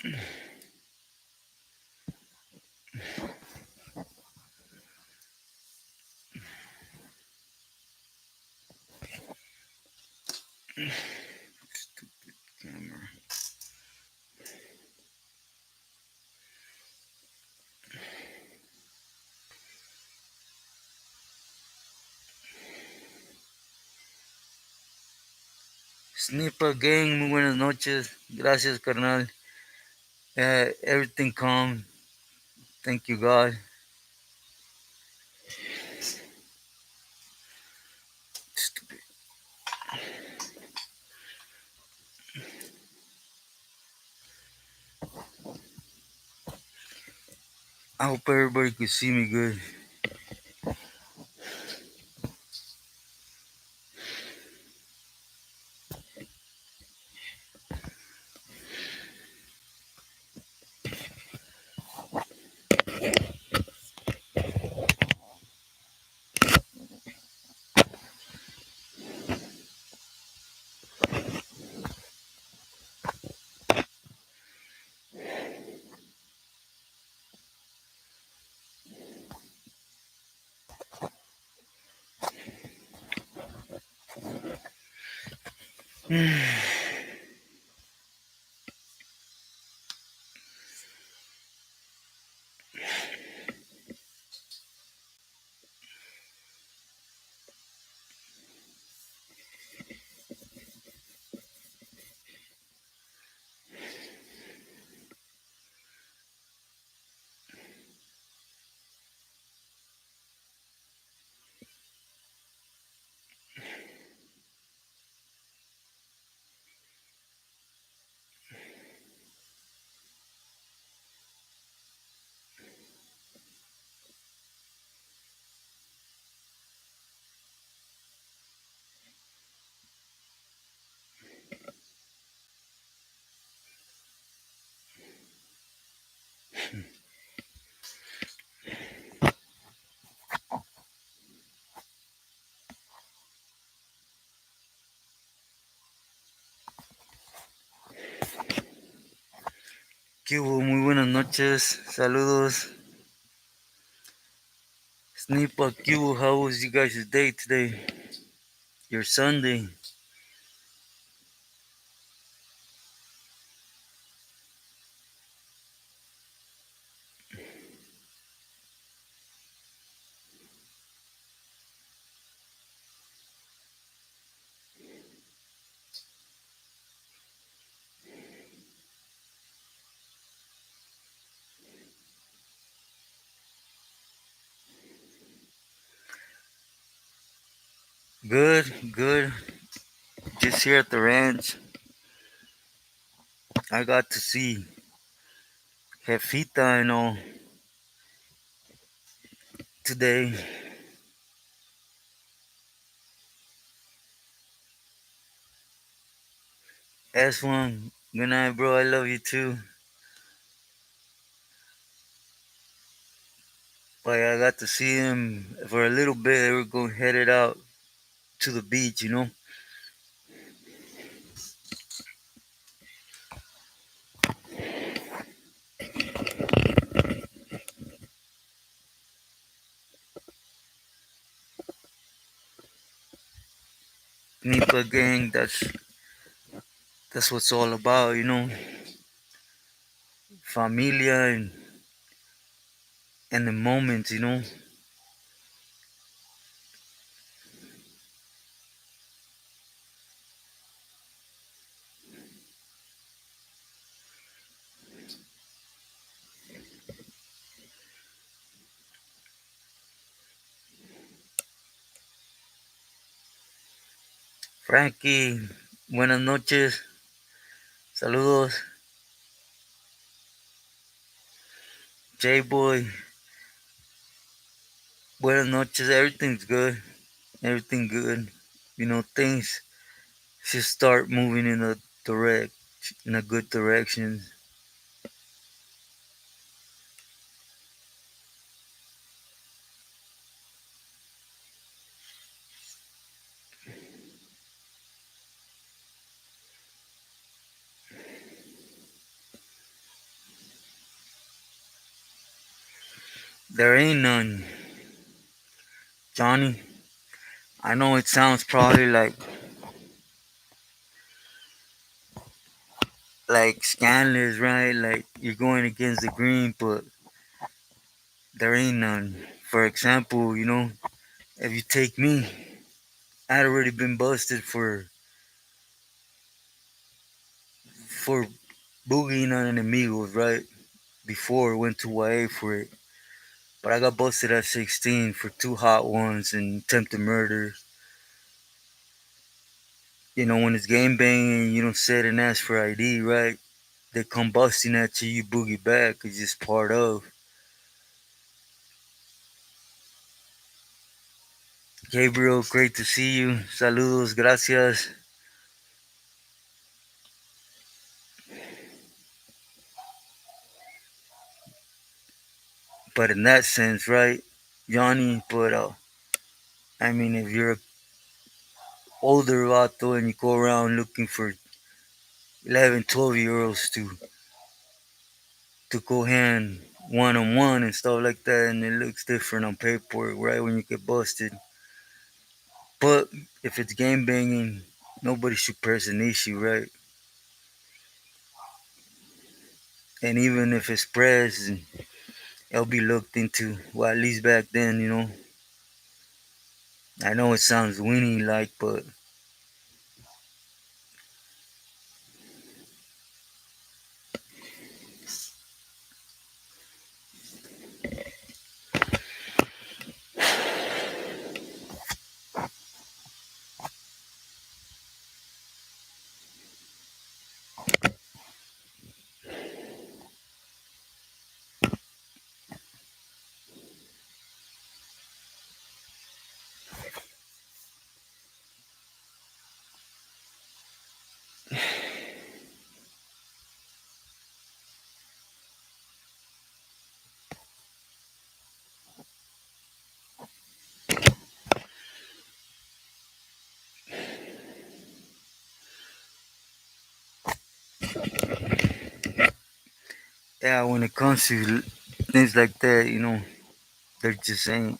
Stupid camera. Snipa gang, muy buenas noches. Gracias, carnal. Everything calm. Thank you, God. Stupid. I hope everybody could see me good. ¿Qué hubo? Muy buenas noches. Saludos. Snipa, ¿qué hubo? How was you guys' day today? Your Sunday? Good, good. Just here at the ranch. I got to see Jefita and all today. S1, good night, bro. I love you too. But I got to see him for a little bit. They were going headed out to the beach. Nipa gang, that's what's all about. Familia and the moments. Frankie, buenas noches. Saludos. J-Boy, buenas noches. Everything's good. Everything good. Things should start moving in a good direction. There ain't none. Johnny, I know it sounds probably like scandalous, right? Like you're going against the green, but there ain't none. For example, if you take me, I'd already been busted for boogieing on enemigos, right? Before I went to YA for it. But I got busted at 16 for two hot ones and attempted murder. When it's game banging, you don't sit and ask for ID, right? They come busting at you, you boogie back. It's just part of. Gabriel, great to see you. Saludos, gracias. But in that sense, right, Johnny, but I mean, if you're a older vato and you go around looking for 11, 12 year olds to go hand one on one and stuff like that, and it looks different on paperwork, right, when you get busted. But if it's game banging, nobody should press an issue, right? And even if it's pressed, it'll be looked into. Well, at least back then. I know it sounds weenie like, but yeah, when it comes to things like that, there just ain't.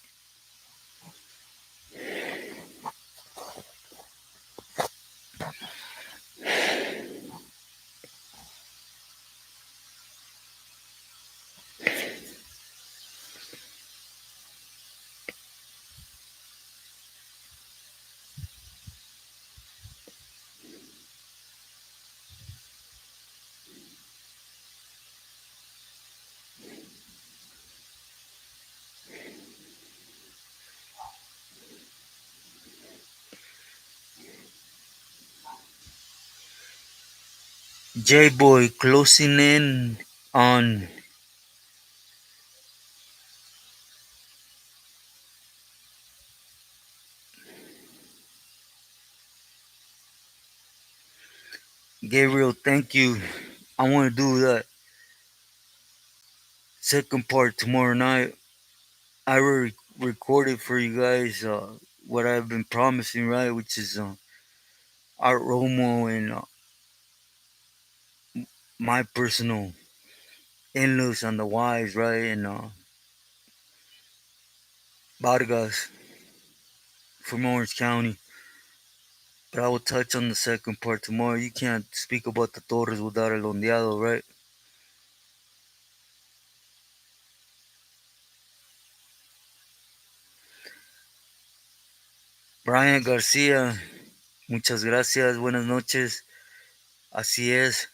J Boy closing in on Gabriel. Thank you. I want to do that second part tomorrow night. I already recorded for you guys what I've been promising, right? Which is Art Romo and my personal in-laws on the wives, right? And Vargas from Orange County. But I will touch on the second part tomorrow. You can't speak about the Torres without el ondeado, right? Brian García, muchas gracias, buenas noches. Así es,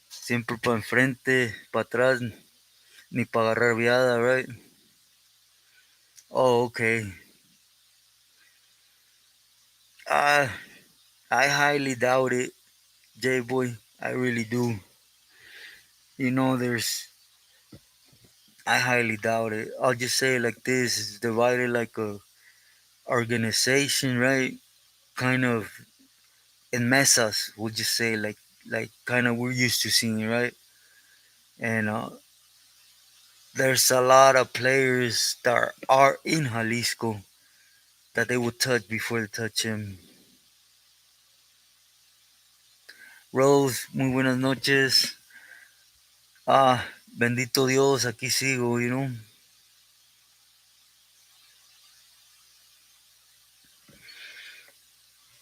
siempre para enfrente, para atrás, ni para agarrar viada, right? Oh, okay. Uh, I highly doubt it, J Boy. I really do. I highly doubt it. I'll just say it like this: it's divided like a organization, right? Kind of in mesas, we'll just say like kind of we're used to seeing, right? And there's a lot of players that are in Jalisco that they would touch before they touch him. Rose, muy buenas noches. Ah, bendito Dios, aquí sigo,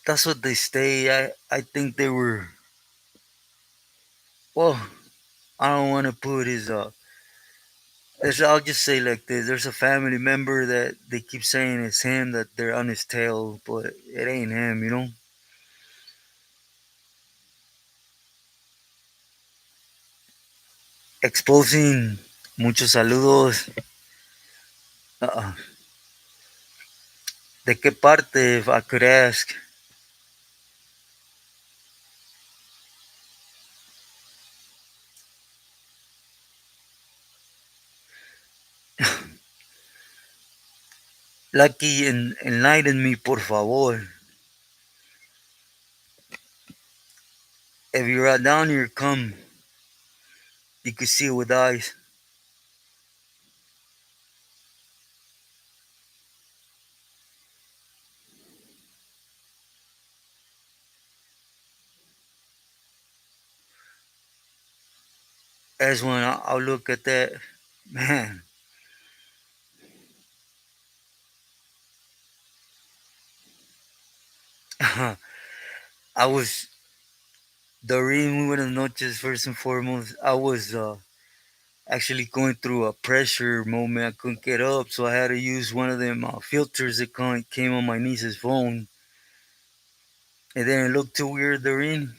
That's what they say. I think they were. Well, I don't want to put his. I'll just say like this. There's a family member that they keep saying it's him, that they're on his tail, but it ain't him. Exposing. Muchos saludos. Uh, ¿De qué parte, if I could ask? Lucky, enlighten me, por favor. If you're right down here, come. You can see it with eyes. As when I'll look at that, man. I was Doreen. Muy buenas noches. First and foremost, I was actually going through a pressure moment. I couldn't get up, so I had to use one of them filters that came on my niece's phone. It didn't look too weird, Doreen.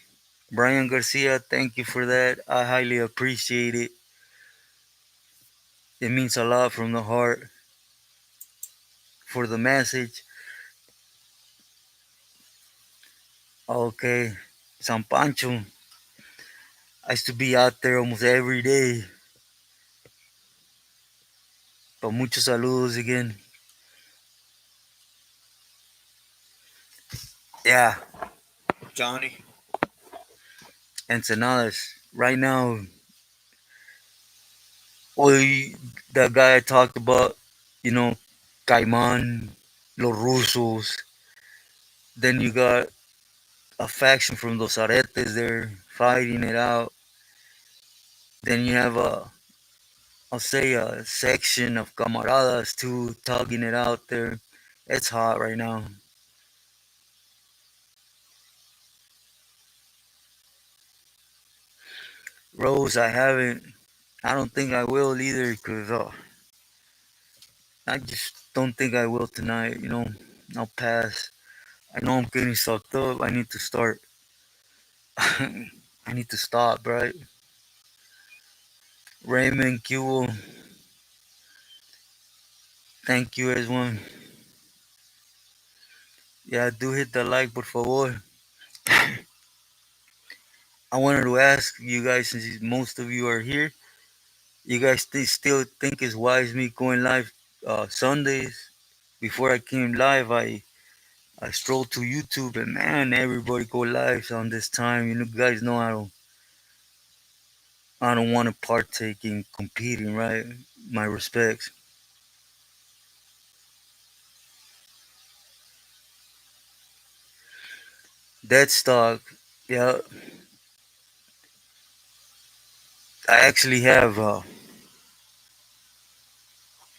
Brian Garcia, thank you for that. I highly appreciate it. It means a lot from the heart for the message. Okay, San Pancho. I used to be out there almost every day. But muchos saludos again. Yeah, Johnny. Ensenadas. Right now, hoy, the guy I talked about, you know, Caiman, Los Rusos. Then you got a faction from Los Aretes there fighting it out. Then you have I'll say a section of camaradas too, tugging it out there. It's hot right now. Rose, I haven't. I don't think I will either, because I just don't think I will tonight. I'll pass. I know I'm getting sucked up. I need to start. I need to stop, right? Raymond Q, thank you as one. Yeah, do hit the like, por favor. I wanted to ask you guys, since most of you are here, you guys still think it's wise me going live Sundays? Before I came live, I strolled to YouTube, and man, everybody go live on this time. You guys know I don't want to partake in competing, right? My respects. Dead stock. Yeah, I actually have.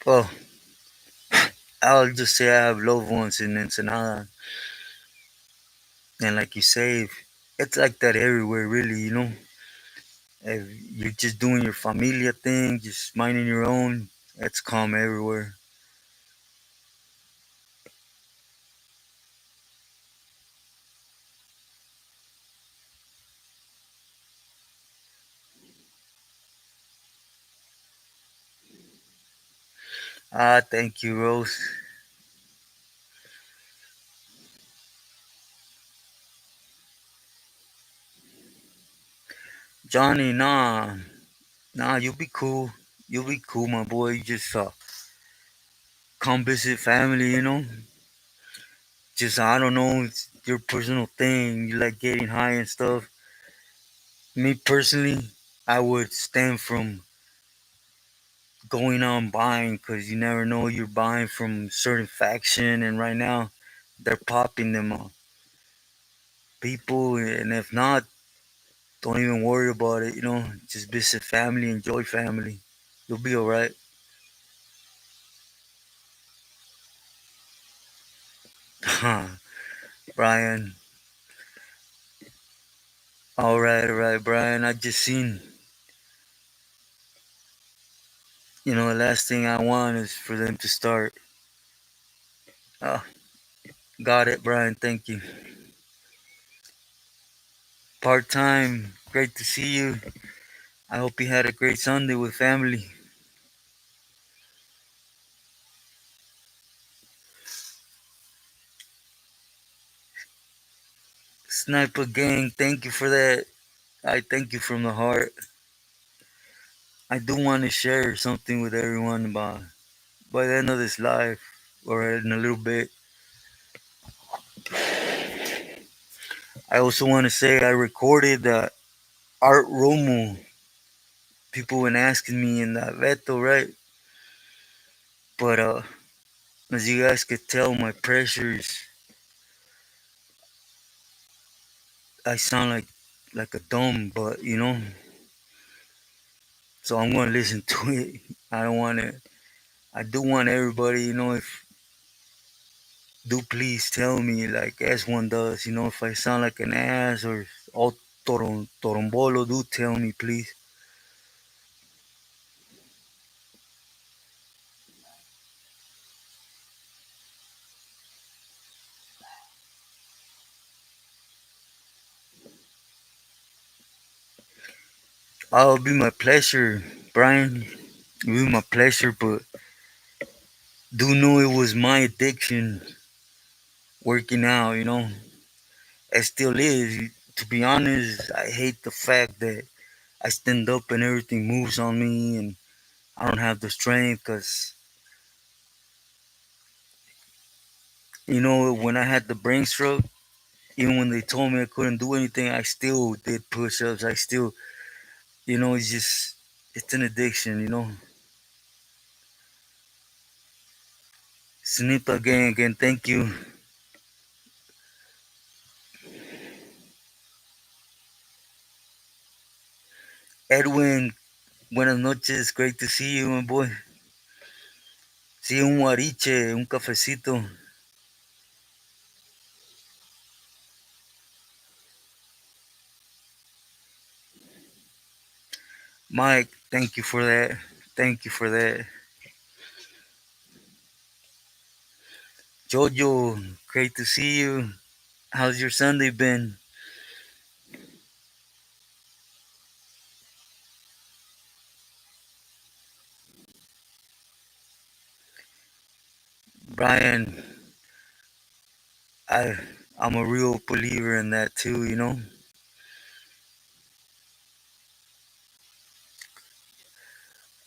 Well, I'll just say I have loved ones in Ensenada, and like you say, it's like that everywhere, really. If you're just doing your familia thing, just minding your own, it's calm everywhere. Ah, thank you, Rose. Johnny, nah, you'll be cool. You'll be cool, my boy. You just come visit family, Just I don't know, it's your personal thing. You like getting high and stuff. Me personally, I would stand from going on buying, because you never know you're buying from certain faction, and right now they're popping them people, and if not, don't even worry about it. Just visit family, enjoy family. You'll be all right. Brian. All right, Brian. I just seen, the last thing I want is for them to start. Oh, got it, Brian. Thank you. Part time. Great to see you. I hope you had a great Sunday with family. Sniper Gang, thank you for that. I thank you from the heart. I do want to share something with everyone about by the end of this live or in a little bit. I also want to say I recorded the Art Romo. People been asking me in that veto, right? But as you guys could tell, my pressures, I sound like a dumb, but so I'm gonna listen to it. I don't want to. I do want everybody, if do please tell me like S1 does, if I sound like an ass or all torombolo, do tell me please. It'll be my pleasure, Brian. It'll be my pleasure, but do know it was my addiction working out, It still is. To be honest, I hate the fact that I stand up and everything moves on me and I don't have the strength because, when I had the brain stroke, even when they told me I couldn't do anything, I still did push ups. I still, it's just, it's an addiction. Snipa again, thank you. Edwin, buenas noches, great to see you, my boy. Sí, un guariche, un cafecito. Mike, thank you for that. Thank you for that. Jojo, great to see you. How's your Sunday been? Brian, I I'm a real believer in that too.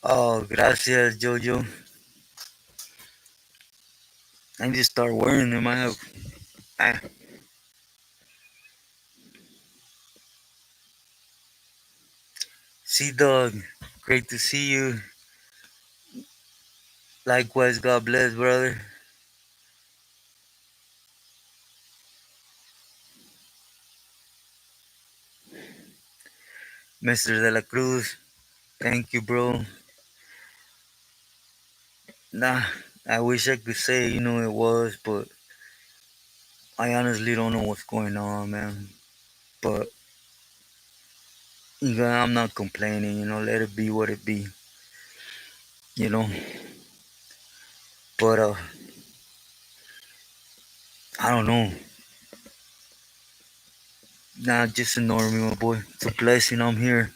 Oh, gracias, Jojo. I need to start wearing them. I have ah, Sea Dog, great to see you. Likewise, God bless, brother. Mr. De La Cruz, thank you, bro. Nah, I wish I could say, it was, but I honestly don't know what's going on, man. But I'm not complaining, let it be what it be, you know. But I don't know. Nah, just ignore me, my boy. It's a blessing I'm here.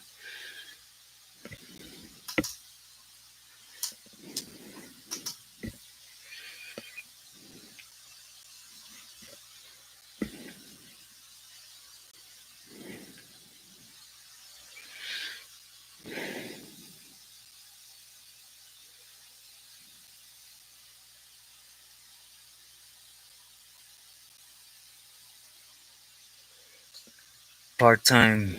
Part time.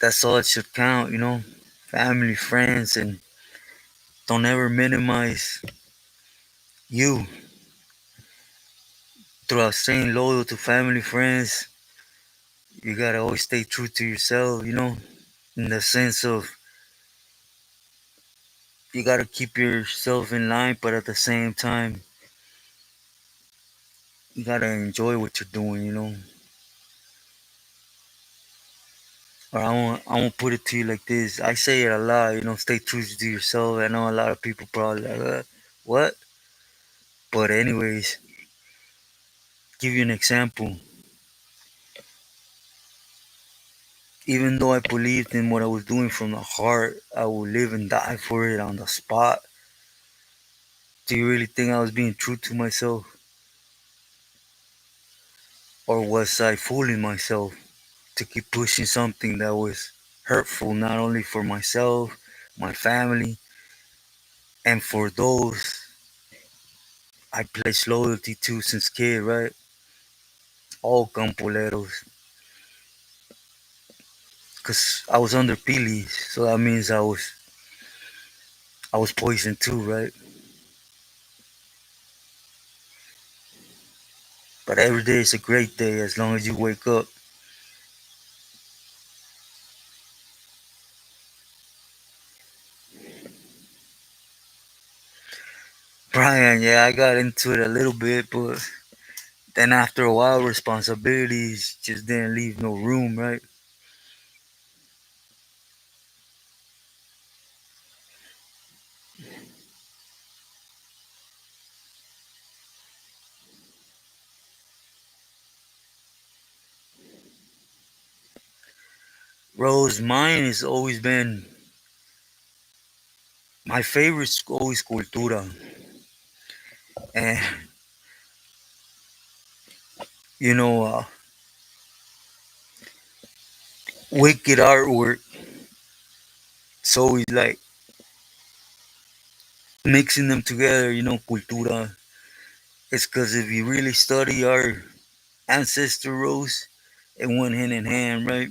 That's all it should count, Family, friends, and don't ever minimize you throughout staying loyal to family, friends. You gotta always stay true to yourself, in the sense of you gotta keep yourself in line, but at the same time, You gotta enjoy what you're doing, you know. Or I won't put it to you like this. I say it a lot, you know. Stay true to yourself. I know a lot of people probably like, what? But anyways, give you an example. Even though I believed in what I was doing from the heart, I would live and die for it on the spot. Do you really think I was being true to myself? Or was I fooling myself to keep pushing something that was hurtful not only for myself, my family, and for those I pledged loyalty to since kid, right? All campoleros. Cause I was under Pili, so that means I was poisoned too, right? But every day is a great day as long as you wake up. Brian, yeah, I got into it a little bit, but then after a while, responsibilities just didn't leave no room, right? Rose, mine has always been my favorite's always cultura, and you know, wicked artwork. It's always like mixing them together, you know, cultura. It's because if you really study our ancestor Rose, it went hand in hand, right?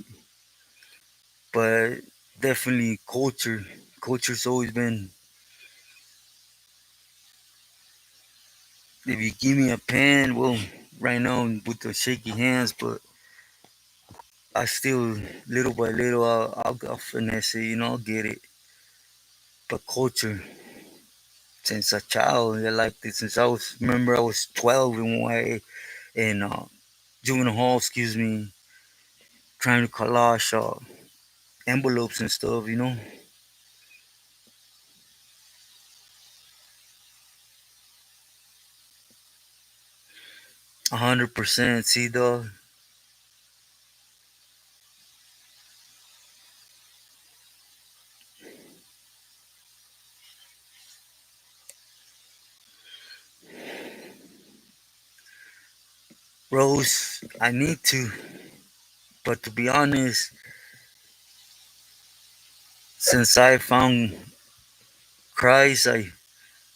But definitely culture. Culture's always been. If you give me a pen, well, right now with the shaky hands, but I still little by little I'll finesse it, you know, I'll get it. But culture, since a child, I liked it since I was 12 and why in juvenile hall, excuse me, trying to collage envelopes and stuff, you know. 100%. See, dog. Rose, I need to, but to be honest, since I found Christ, I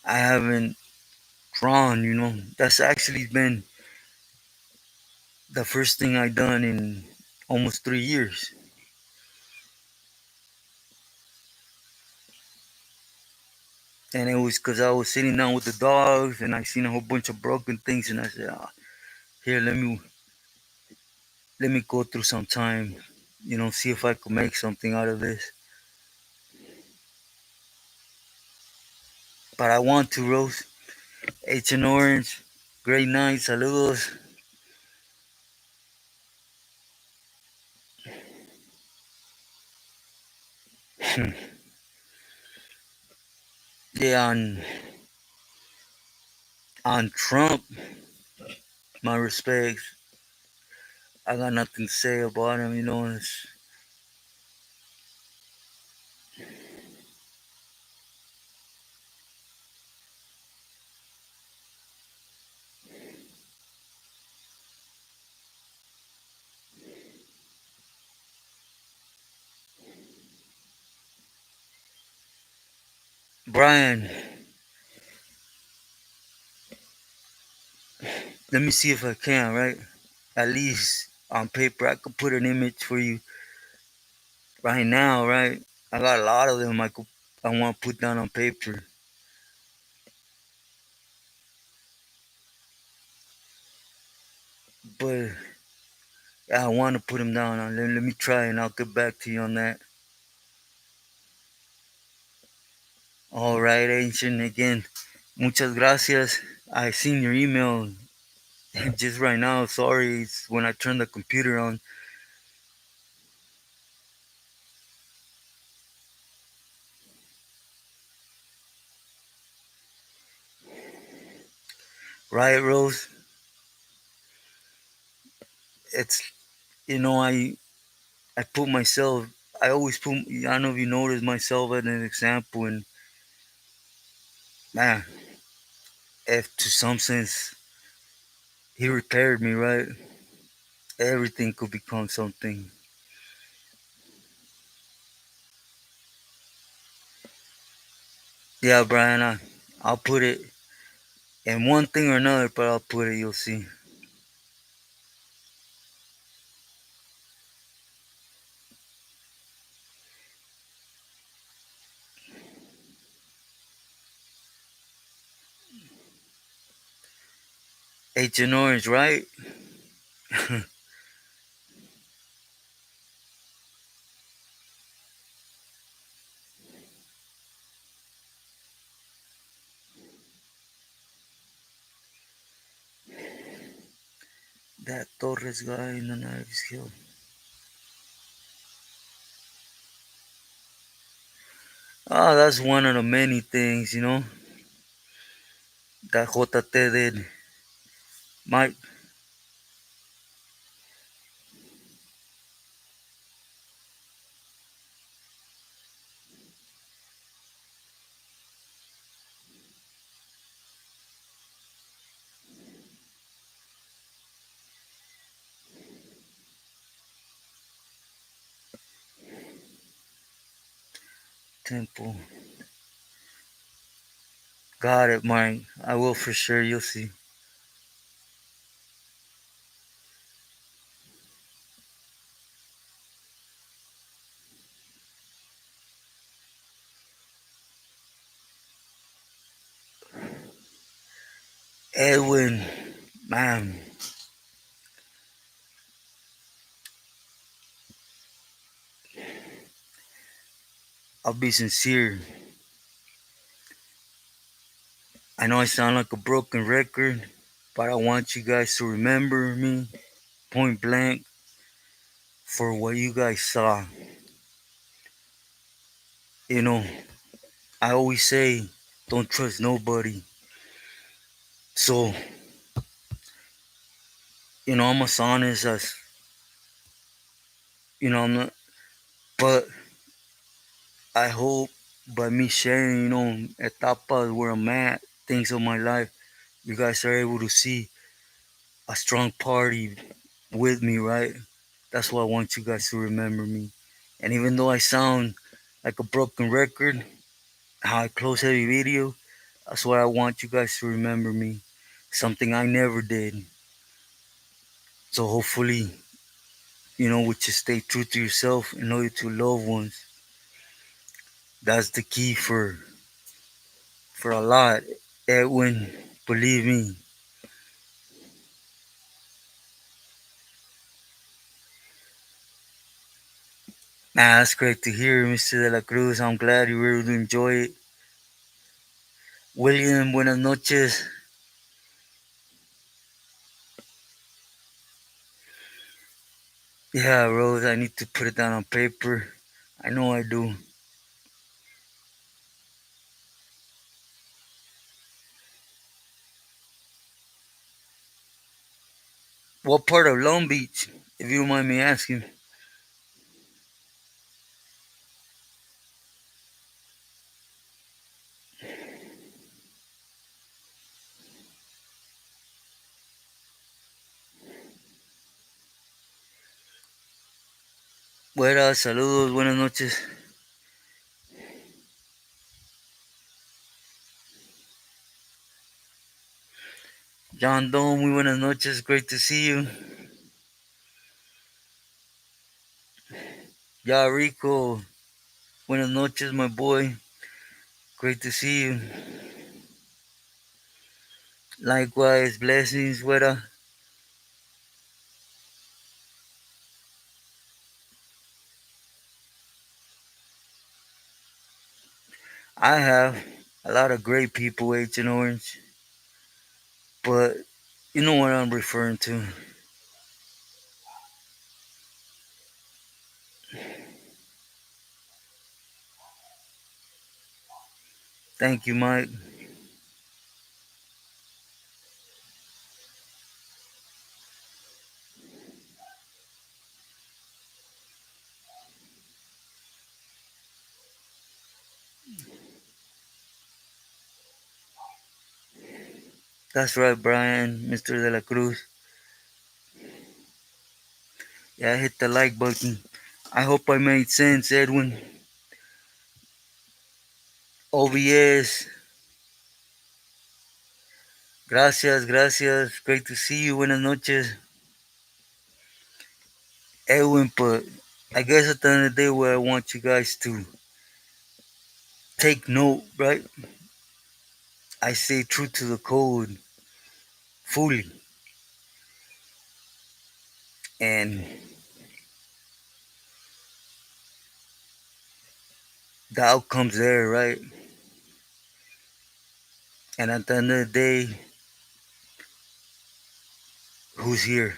haven't drawn. You know, that's actually been the first thing I done in almost 3 years, and it was because I was sitting down with the dogs and I seen a whole bunch of broken things, and I said, "Here, let me go through some time, you know, see if I could make something out of this." But I want to, Rose. H and Orange, great night, saludos. Yeah, on Trump, my respects. I got nothing to say about him, you know. Brian, let me see if I can, right? At least on paper, I could put an image for you right now, right? I got a lot of them I want to put down on paper, but yeah, I want to put them down. Let me try and I'll get back to you on that. All right, Ancient, again, muchas gracias. I seen your email. Just right now, sorry, it's when I turn the computer on. Right, Rose? It's, I put myself, I always put, I don't know if you notice myself as an example, and man, if to some sense, he repaired me, right? Everything could become something. Yeah, Brian, I'll put it in one thing or another, but I'll put it, you'll see. Agent Orange, right? That Torres guy in the Knives Hill. Oh, that's one of the many things, that JT did. My temple. Got it, Mike. I will for sure, you'll see. Edwin, man, I'll be sincere. I know I sound like a broken record, but I want you guys to remember me point blank for what you guys saw. You know, I always say, don't trust nobody. So, I'm as honest as, I'm not, but I hope by me sharing, etapas where I'm at, things of my life, you guys are able to see a strong party with me, right? That's why I want you guys to remember me. And even though I sound like a broken record, how I close every video, that's why I want you guys to remember me. Something I never did. So hopefully, would you stay true to yourself and loyal to loved ones. That's the key for a lot. Edwin, believe me. Man, that's great to hear, Mr. De La Cruz. I'm glad you were able to enjoy it. William, buenas noches. Yeah, Rose, I need to put it down on paper. I know I do. What part of Long Beach, if you don't mind me asking? Buenas, saludos, buenas noches. John Doe, muy buenas noches. Great to see you. Ya Rico, buenas noches, my boy. Great to see you. Likewise, blessings, Weta. I have a lot of great people, H and Orange, but You know what I'm referring to. Thank you, Mike. That's right, Brian, Mr. De La Cruz. Yeah, hit the like button. I hope I made sense, Edwin. OBS, gracias, gracias. Great to see you. Buenas noches, Edwin. But I guess at the end of the day, what I want you guys to take note, right? I stay true to the code fully, and the outcome's there, right? And at the end of the day, who's here?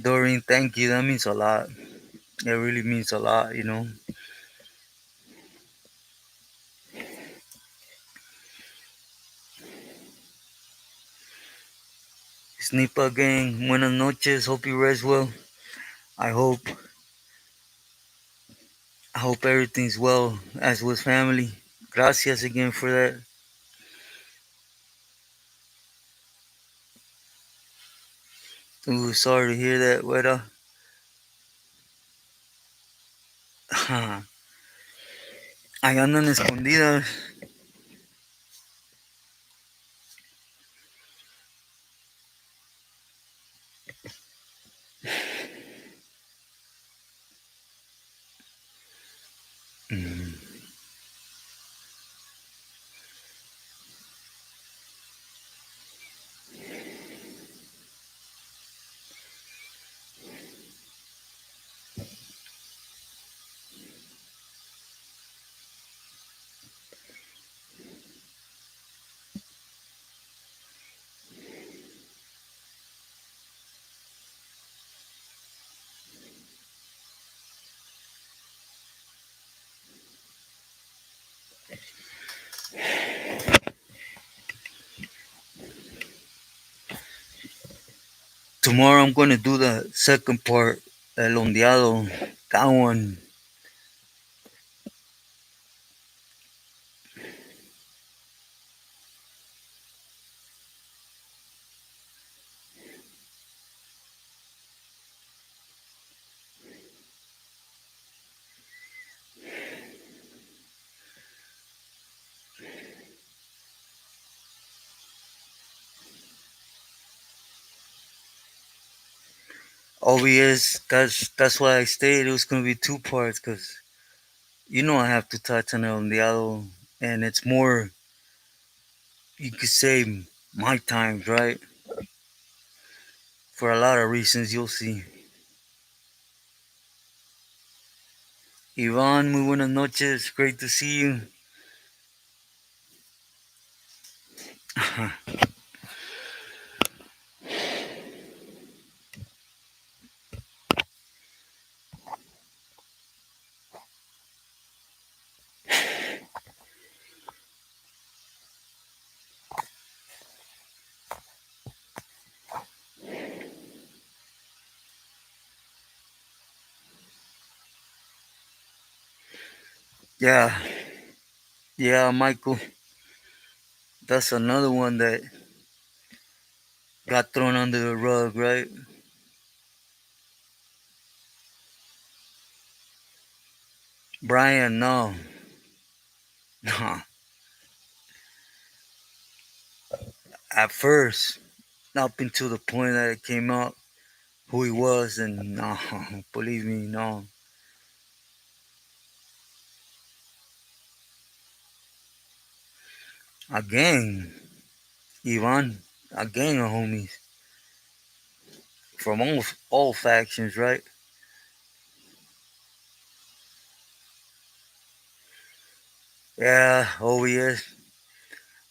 Doreen, thank you. That means a lot. It really means a lot, you know. Snipa gang, buenas noches. Hope you rest well. I hope I hope everything's well as with family. Gracias again for that. Ooh, sorry to hear that, Weta. Ahí andan escondidas. Mm. Tomorrow I'm gonna do the second part, El Ondeado. That one. OBS, that's why I stated it was gonna be two parts, cause you know I have to touch on El Ondeado, and it's more, you could say, my times, right? For a lot of reasons, you'll see. Ivan, muy buenas noches. Great to see you. Yeah, yeah, Michael. That's another one that got thrown under the rug, right? Brian, no. At first, up until the point that it came out who he was, and no, believe me, no. Again, Ivan. a gang of homies from all factions, right? Yeah, oh yes,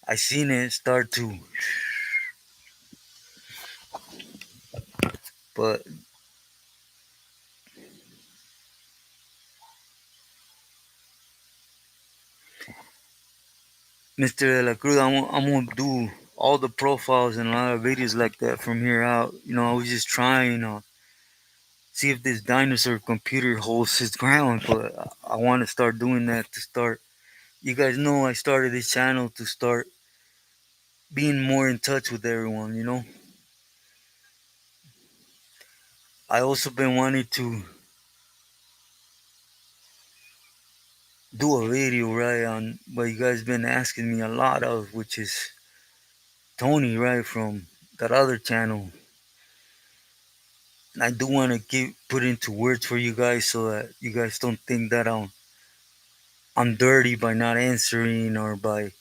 I seen it start to, but Mr. De La Cruz, I'm gonna do all the profiles and a lot of videos like that from here out. You know, I was just trying to see if this dinosaur computer holds its ground, but I want to start doing that to start. You guys know I started this channel to start being more in touch with everyone. You know, I also been wanting to do a video right on what you guys been asking me a lot of, which is Tony, right, from that other channel. I do want to get put into words for you guys so that you guys don't think that I'm dirty by not answering or by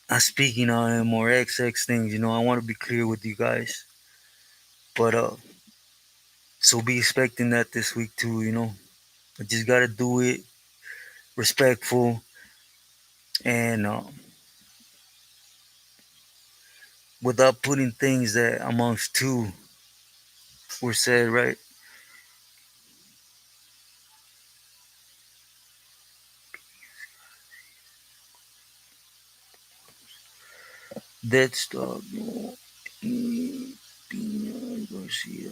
not speaking on him or XX things. You know, I want to be clear with you guys. But so be expecting that this week too. You know, I just gotta do it respectful and without putting things that amongst two were said. Right? Dead stop. No. Pina Garcia.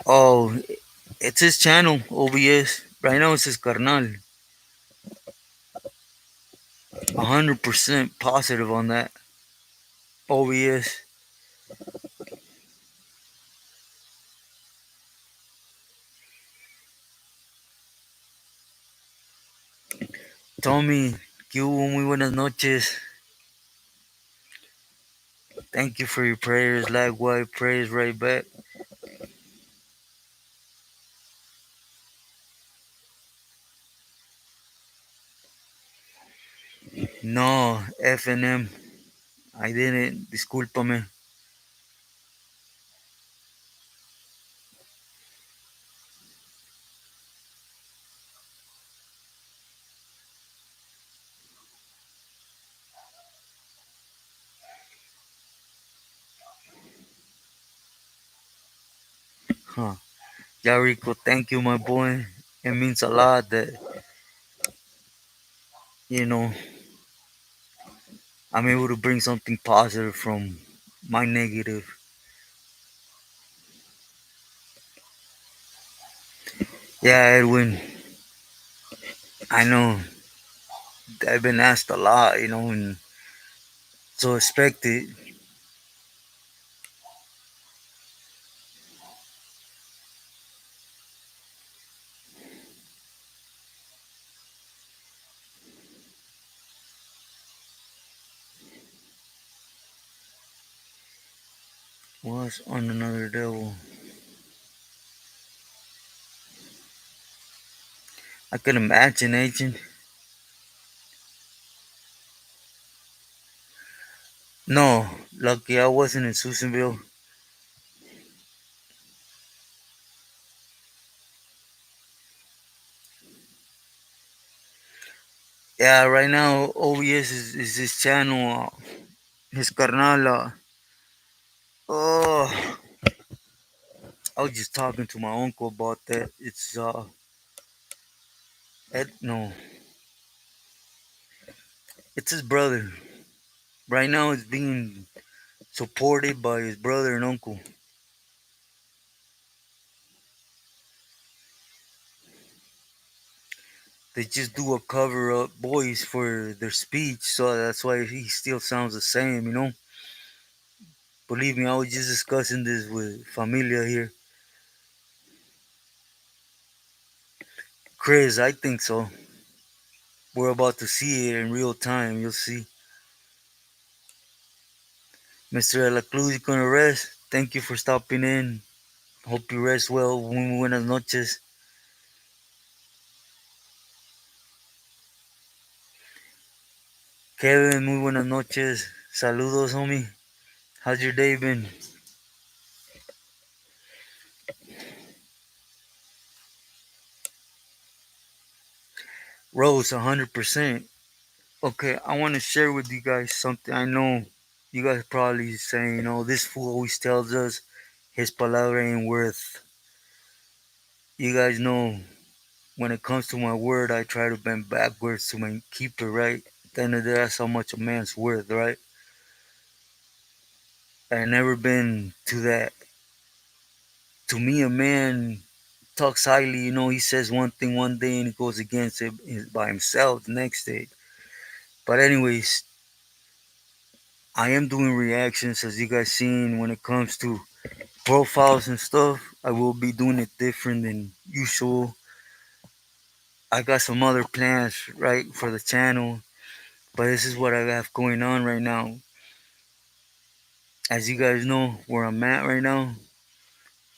Oh, it's his channel, OBS. Right now it's his carnal. 100% positive on that. OBS. Tommy, que hubo muy buenas noches. Thank you for your prayers. Likewise, prayers right back. No, FNM. I didn't. Discúlpame. Huh. Yarico, thank you, my boy. It means a lot that, you know, I'm able to bring something positive from my negative. Yeah, Edwin, I know I've been asked a lot, you know, and so expect it. Was on another devil. I can imagine, agent. No, lucky I wasn't in Susanville. Yeah, right now OBS is his channel, his carnal. Oh, I was just talking to my uncle about that. It's no, it's his brother. Right now, it's being supported by his brother and uncle. They just do a cover up voice for their speech, so that's why he still sounds the same. You know, believe me, I was just discussing this with Familia here. Chris, I think so. We're about to see it in real time. You'll see. Mr. De La Cruz, you gonna rest? Thank you for stopping in. Hope you rest well. Muy buenas noches. Kevin, muy buenas noches. Saludos, homie. How's your day been? Rose, 100%. Okay, I want to share with you guys something. I know you guys probably saying, this fool always tells us his palabra ain't worth. You guys know when it comes to my word, I try to bend backwards to keep it right. At the end of the day, that's how much a man's worth, right? I never been to that. To me, a man talks highly, he says one thing one day and he goes against it by himself the next day. But anyways, I am doing reactions as you guys seen when it comes to profiles and stuff. I will be doing it different than usual. I got some other plans right for the channel, but this is what I have going on right now. As you guys know, where I'm at right now,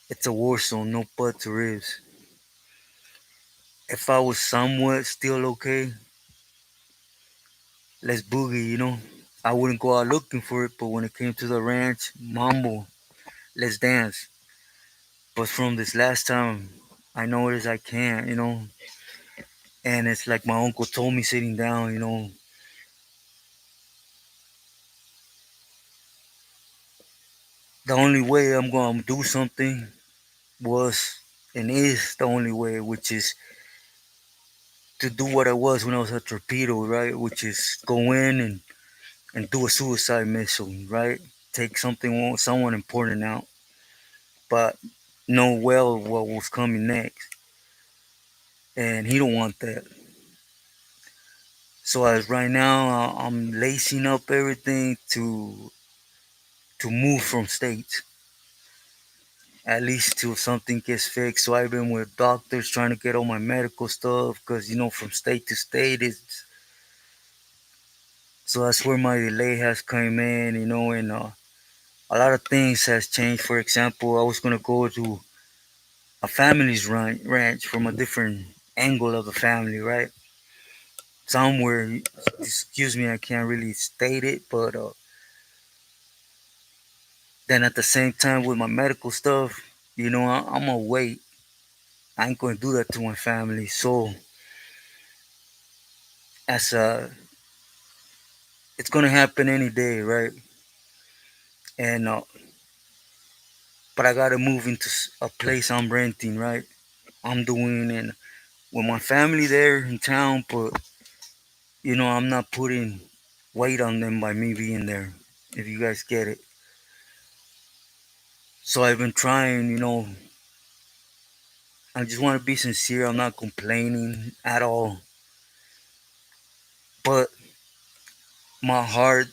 it's a war zone, no buts or ifs. If I was somewhat still okay, let's boogie. I wouldn't go out looking for it, but when it came to the ranch, mambo, let's dance. But from this last time, I noticed I can't. And it's like my uncle told me sitting down. The only way I'm gonna do something was and is the only way, which is to do what I was when I was a torpedo, right? Which is go in and do a suicide mission, right? Take someone important out, but know well what was coming next, and he don't want that. So as right now, I'm lacing up everything to move from states, at least till something gets fixed. So I've been with doctors trying to get all my medical stuff because from state to state it's so that's where my delay has come in, and a lot of things has changed. For example, I was gonna go to a family's ranch from a different angle of the family, right? Somewhere, excuse me, I can't really state it, but then at the same time with my medical stuff, I'm gonna wait. I ain't gonna do that to my family. So as it's gonna happen any day, right? And but I gotta move into a place I'm renting, right? I'm doing and with my family there in town, but I'm not putting weight on them by me being there. If you guys get it. So I've been trying. I just want to be sincere. I'm not complaining at all, but my heart,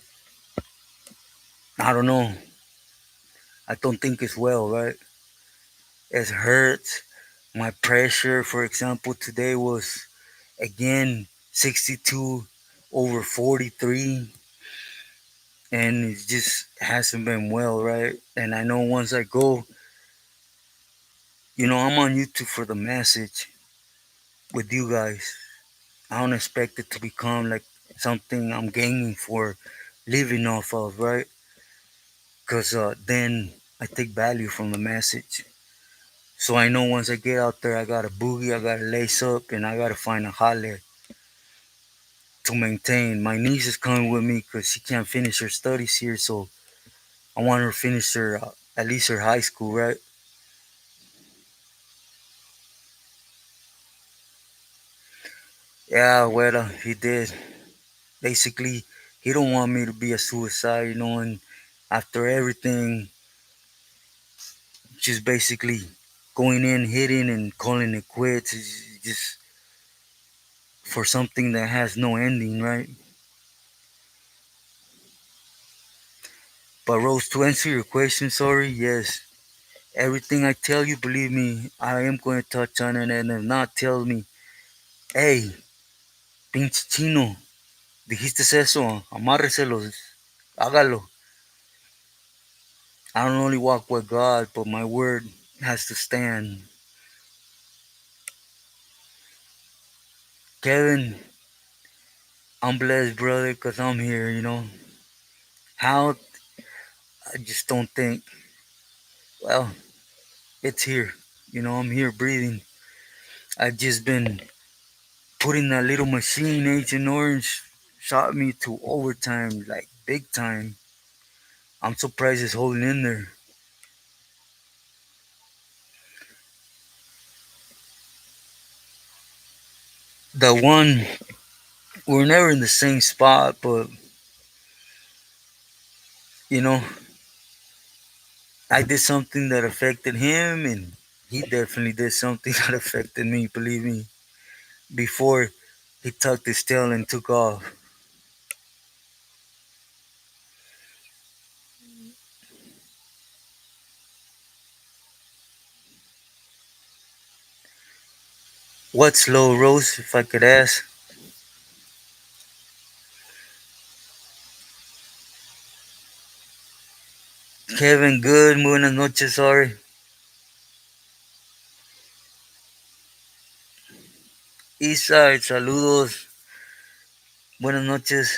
I don't know. I don't think it's well, right? It hurts. My pressure, for example, today was again 62 over 43, and it just hasn't been well, right? And I know once I go, I'm on YouTube for the message with you guys. I don't expect it to become like something I'm gaining for living off of, right? Because then I take value from the message. So I know once I get out there, I gotta boogie, I gotta lace up, and I gotta find a holler to maintain. My niece is coming with me because she can't finish her studies here, so I want her to finish her at least her high school, right? Yeah, well, he did. Basically, he don't want me to be a suicide, and after everything, just basically going in, hitting, and calling it quits is just for something that has no ending, right? But Rose, to answer your question, sorry, yes, everything I tell you, believe me, I am going to touch on it, and if not, tell me, hey, pinche chino, dijiste eso, amárreselos, hágalo. I don't only walk with God, but my word has to stand. Kevin, I'm blessed, brother, because I'm here, How? I just don't think, well, it's here. I'm here breathing. I've just been putting that little machine, Agent Orange, shot me to overtime, like big time. I'm surprised it's holding in there. The one, we're never in the same spot, but, you know, I did something that affected him, and he definitely did something that affected me, believe me, before he tucked his tail and took off. What's low, Rose, if I could ask? Kevin, good. Buenas noches, sorry. Isa, saludos. Buenas noches.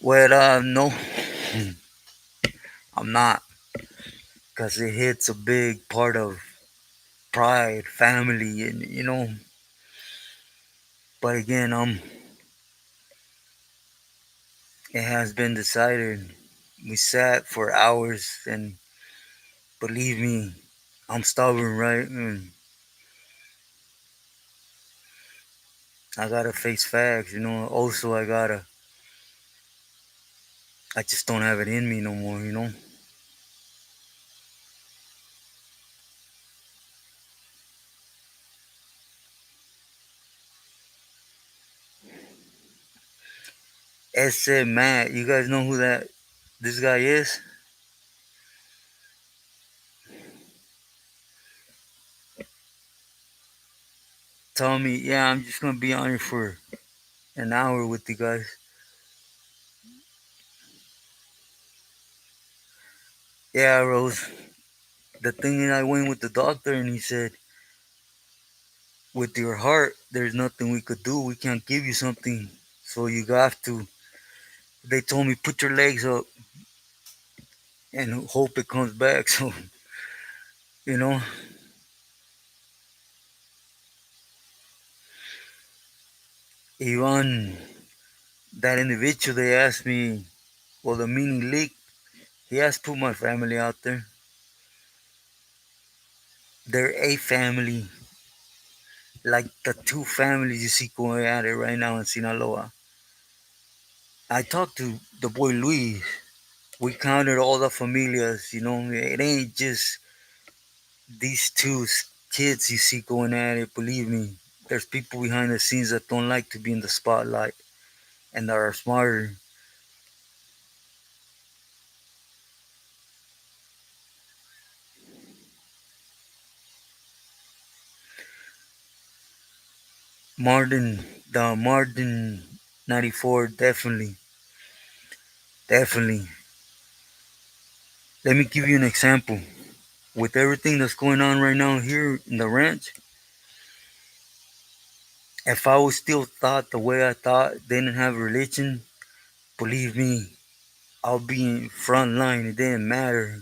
Well, no, I'm not. Because it hits a big part of pride, family, and, but again, it has been decided. We sat for hours, and believe me, I'm stubborn, right? And I gotta face facts, Also, I just don't have it in me no more. S. Matt, you guys know who this guy is? Tell me, yeah, I'm just gonna be on here for an hour with you guys. Yeah, Rose. The thing is, I went with the doctor, and he said, with your heart, there's nothing we could do. We can't give you something, so you have to. They told me put your legs up and hope it comes back. So you know, Ivan, that individual, they asked me, well, the meaning leak. He has put my family out there. They're a family, like the two families you see going at it right now in Sinaloa. I talked to the boy Luis. We counted all the familias. It ain't just these kids you see going at it. Believe me, there's people behind the scenes that don't like to be in the spotlight and that are smarter. Martin, the Martin 94, definitely, definitely. Let me give you an example. With everything that's going on right now here in the ranch, if I was still thought the way I thought, didn't have religion, believe me, I'll be in front line. It didn't matter.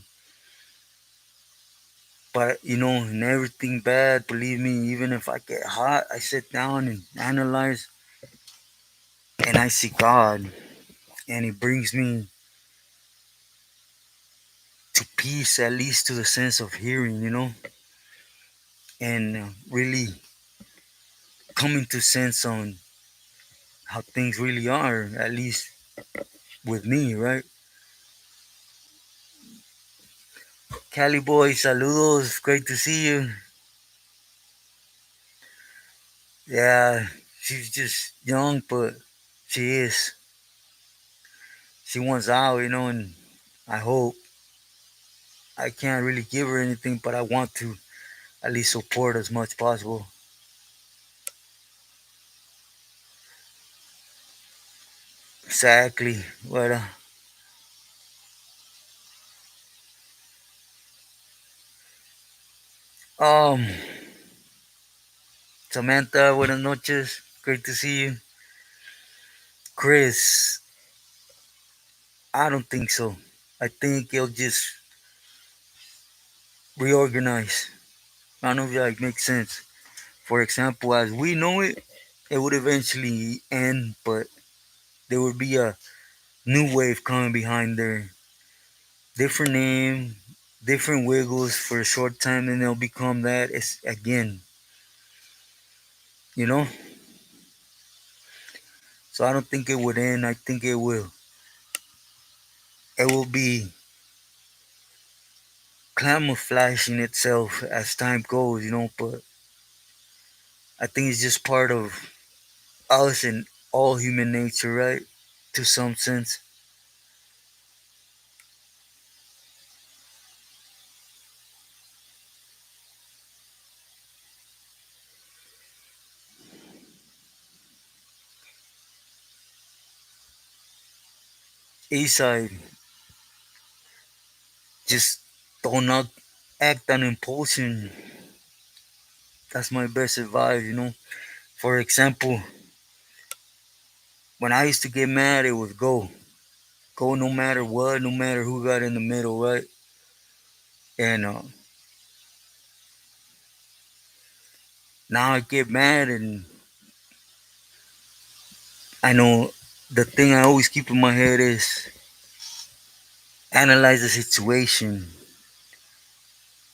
But in everything bad, believe me, even if I get hot, I sit down and analyze, and I see God, and He brings me to peace, at least to the sense of hearing, and really coming to sense on how things really are, at least with me, right? Cali boy, saludos, great to see you. Yeah, she's just young, but she is. She wants out, and I hope I can't really give her anything, but I want to at least support as much possible. Exactly. But Um, Samantha, buenas noches. Great to see you. Chris, I don't think so. I think it'll just reorganize. I don't know if that makes sense. For example, as we know it, it would eventually end, but there would be a new wave coming behind there. Different name, different wiggles for a short time, and they'll become that it's again, you know? So I don't think it would end. I think it will. It will be camouflaging itself as time goes, but I think it's just part of us and all human nature, right? To some sense. Eastside, just don't act on impulsion. That's my best advice. For example, when I used to get mad, it was go. Go no matter what, no matter who got in the middle, right? And now I get mad, and I know the thing I always keep in my head is analyze the situation.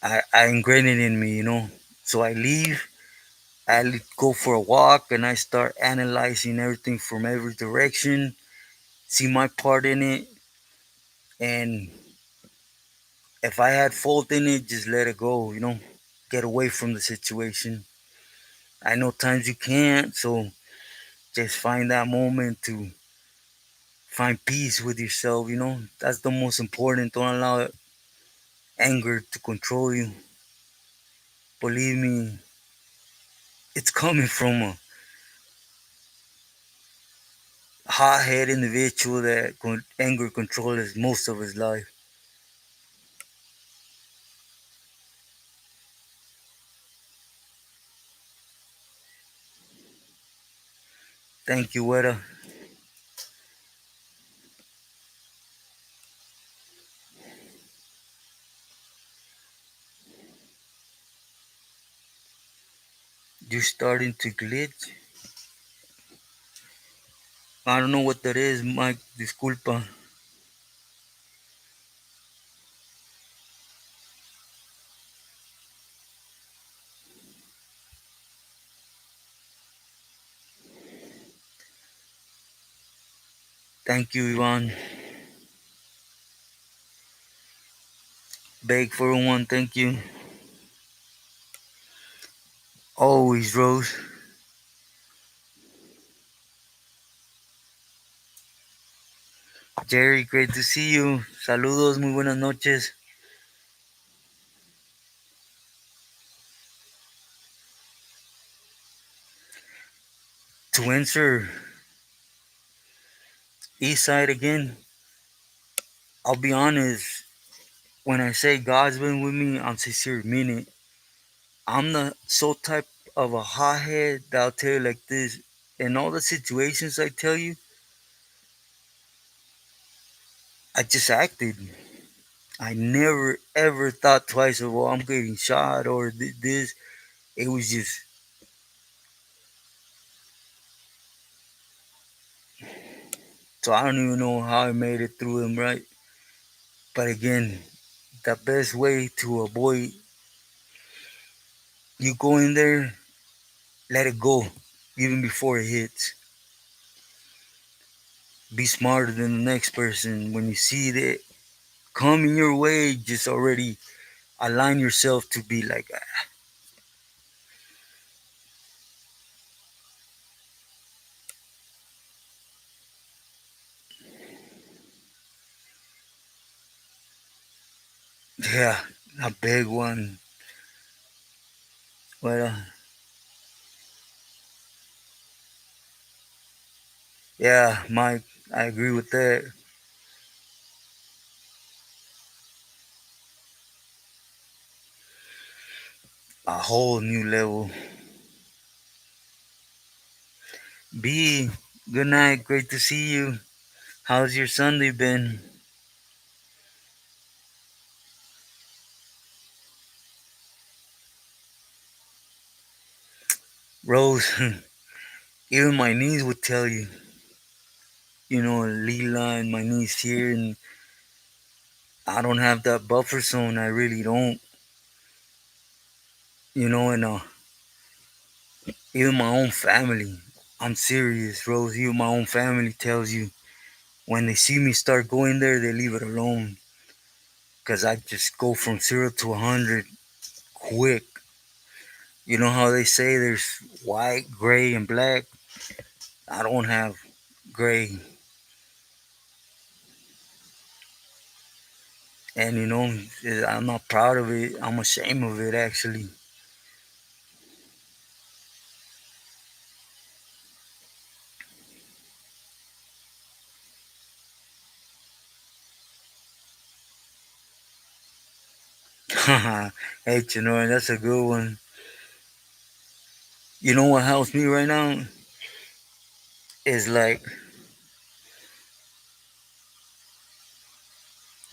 I ingrain it in me. So I leave, go for a walk, and I start analyzing everything from every direction, see my part in it, and if I had fault in it, just let it go. Get away from the situation. I know times you can't, so just find that moment to find peace with yourself. That's the most important. Don't allow anger to control you. Believe me, it's coming from a hot-head individual that anger controls most of his life. Thank you, Weta. You're starting to glitch. I don't know what that is, Mike. Disculpa. Thank you, Ivan. Beg for one. Thank you. Always, Rose. Jerry, great to see you. Saludos, muy buenas noches. To answer East Side again, I'll be honest. When I say God's been with me, I'm sincere, mean it. I'm the so type of a hothead that I'll tell you like this. In all the situations I tell you, I just acted. I never ever thought twice of, well, I'm getting shot or this. It was just, so I don't even know how I made it through them, right? But again, the best way to avoid you going there, let it go, even before it hits. Be smarter than the next person. When you see that coming your way, just already align yourself to be like, yeah, a big one. But yeah, Mike, I agree with that. a whole new level. B, good night. Great to see you. How's your Sunday been? Rose, even my knees would tell you, Leela and my knees here, and I don't have that buffer zone. I really don't, and even my own family. I'm serious, Rose. Even my own family tells you when they see me start going there, they leave it alone. Cause I just go from 0 to 100 quick. You know how they say there's white, gray, and black? I don't have gray. And I'm not proud of it. I'm ashamed of it actually. Hey, that's a good one. You know what helps me right now is like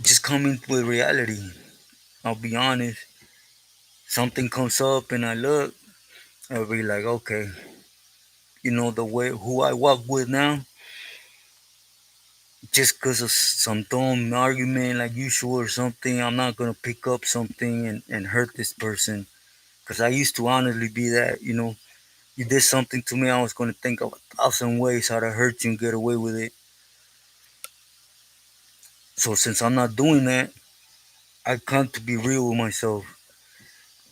just coming with reality. I'll be honest. Something comes up and I look, I'll be like, okay, the way who I walk with now, just because of some dumb argument like usual or something, I'm not gonna pick up something and hurt this person. Cause I used to honestly be that, you did something to me, I was gonna think of 1,000 ways how to hurt you and get away with it. So since I'm not doing that, I come to be real with myself.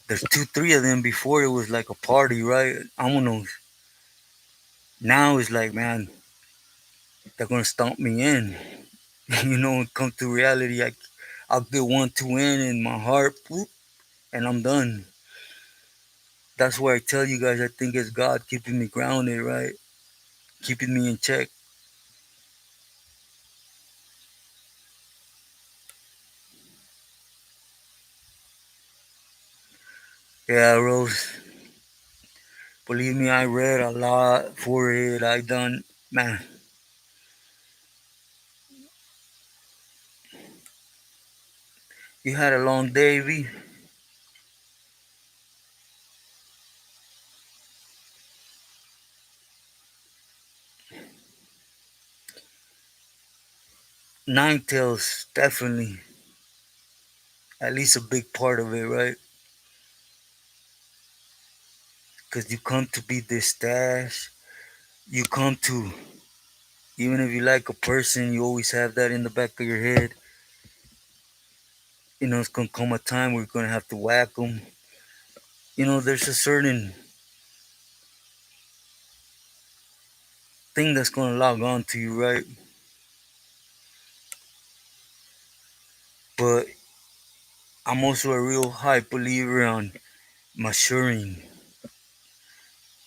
There's two, three of them. Before it was like a party, right? I don't know. Now it's like, man, they're gonna stomp me in. Come to reality. I'll get 1, 2 in my heart, boop, and I'm done. That's why I tell you guys, I think it's God keeping me grounded, right? Keeping me in check. Yeah, Rose. Believe me, I read a lot for it. I done, man. You had a long day, V. Nine Tails, definitely. At least a big part of it, right? Because you come to be this stash. You come to, even if you like a person, you always have that in the back of your head. It's going to come a time where you're going to have to whack them. There's a certain thing that's going to log on to you, right? But I'm also a real high believer on maturing.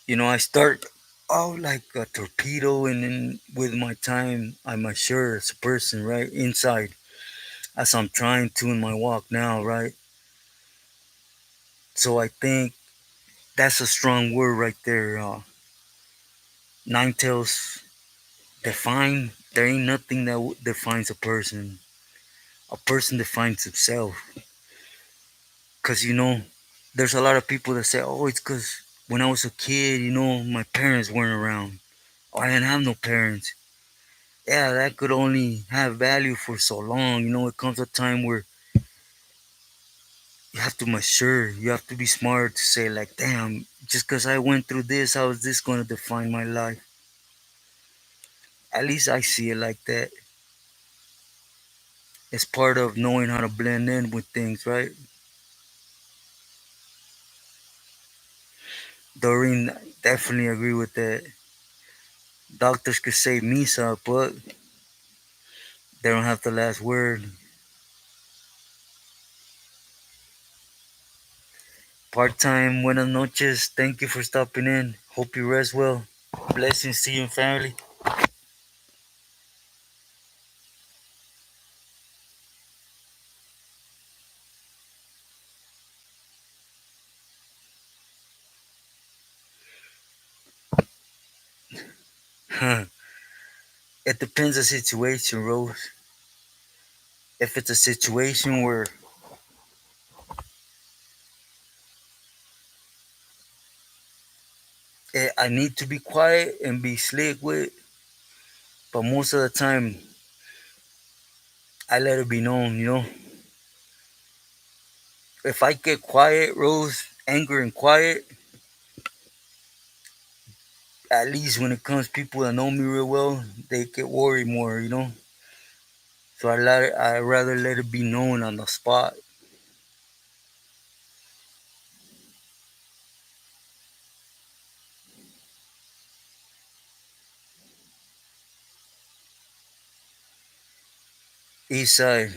I start out like a torpedo, and then with my time, I mature as a person, right? Inside, as I'm trying to in my walk now, right? So I think that's a strong word right there. Nine tails define. There ain't nothing that defines a person. A person defines himself. Cause there's a lot of people that say, "Oh, it's cause when I was a kid, my parents weren't around. Oh, I didn't have no parents." Yeah, that could only have value for so long. It comes a time where you have to mature. You have to be smart to say, like, damn, just because I went through this, how is this going to define my life? At least I see it like that. It's part of knowing how to blend in with things, right? Doreen, definitely agree with that. Doctors could say misa, but they don't have the last word. Part time, buenas noches. Thank you for stopping in. Hope you rest well. Blessings to you and family. It depends on the situation, Rose. If it's a situation where I need to be quiet and be slick with, but most of the time I let it be known. If I get quiet, Rose, anger and quiet, at least when it comes people that know me real well, they get worried more. So I rather let it be known on the spot. East side,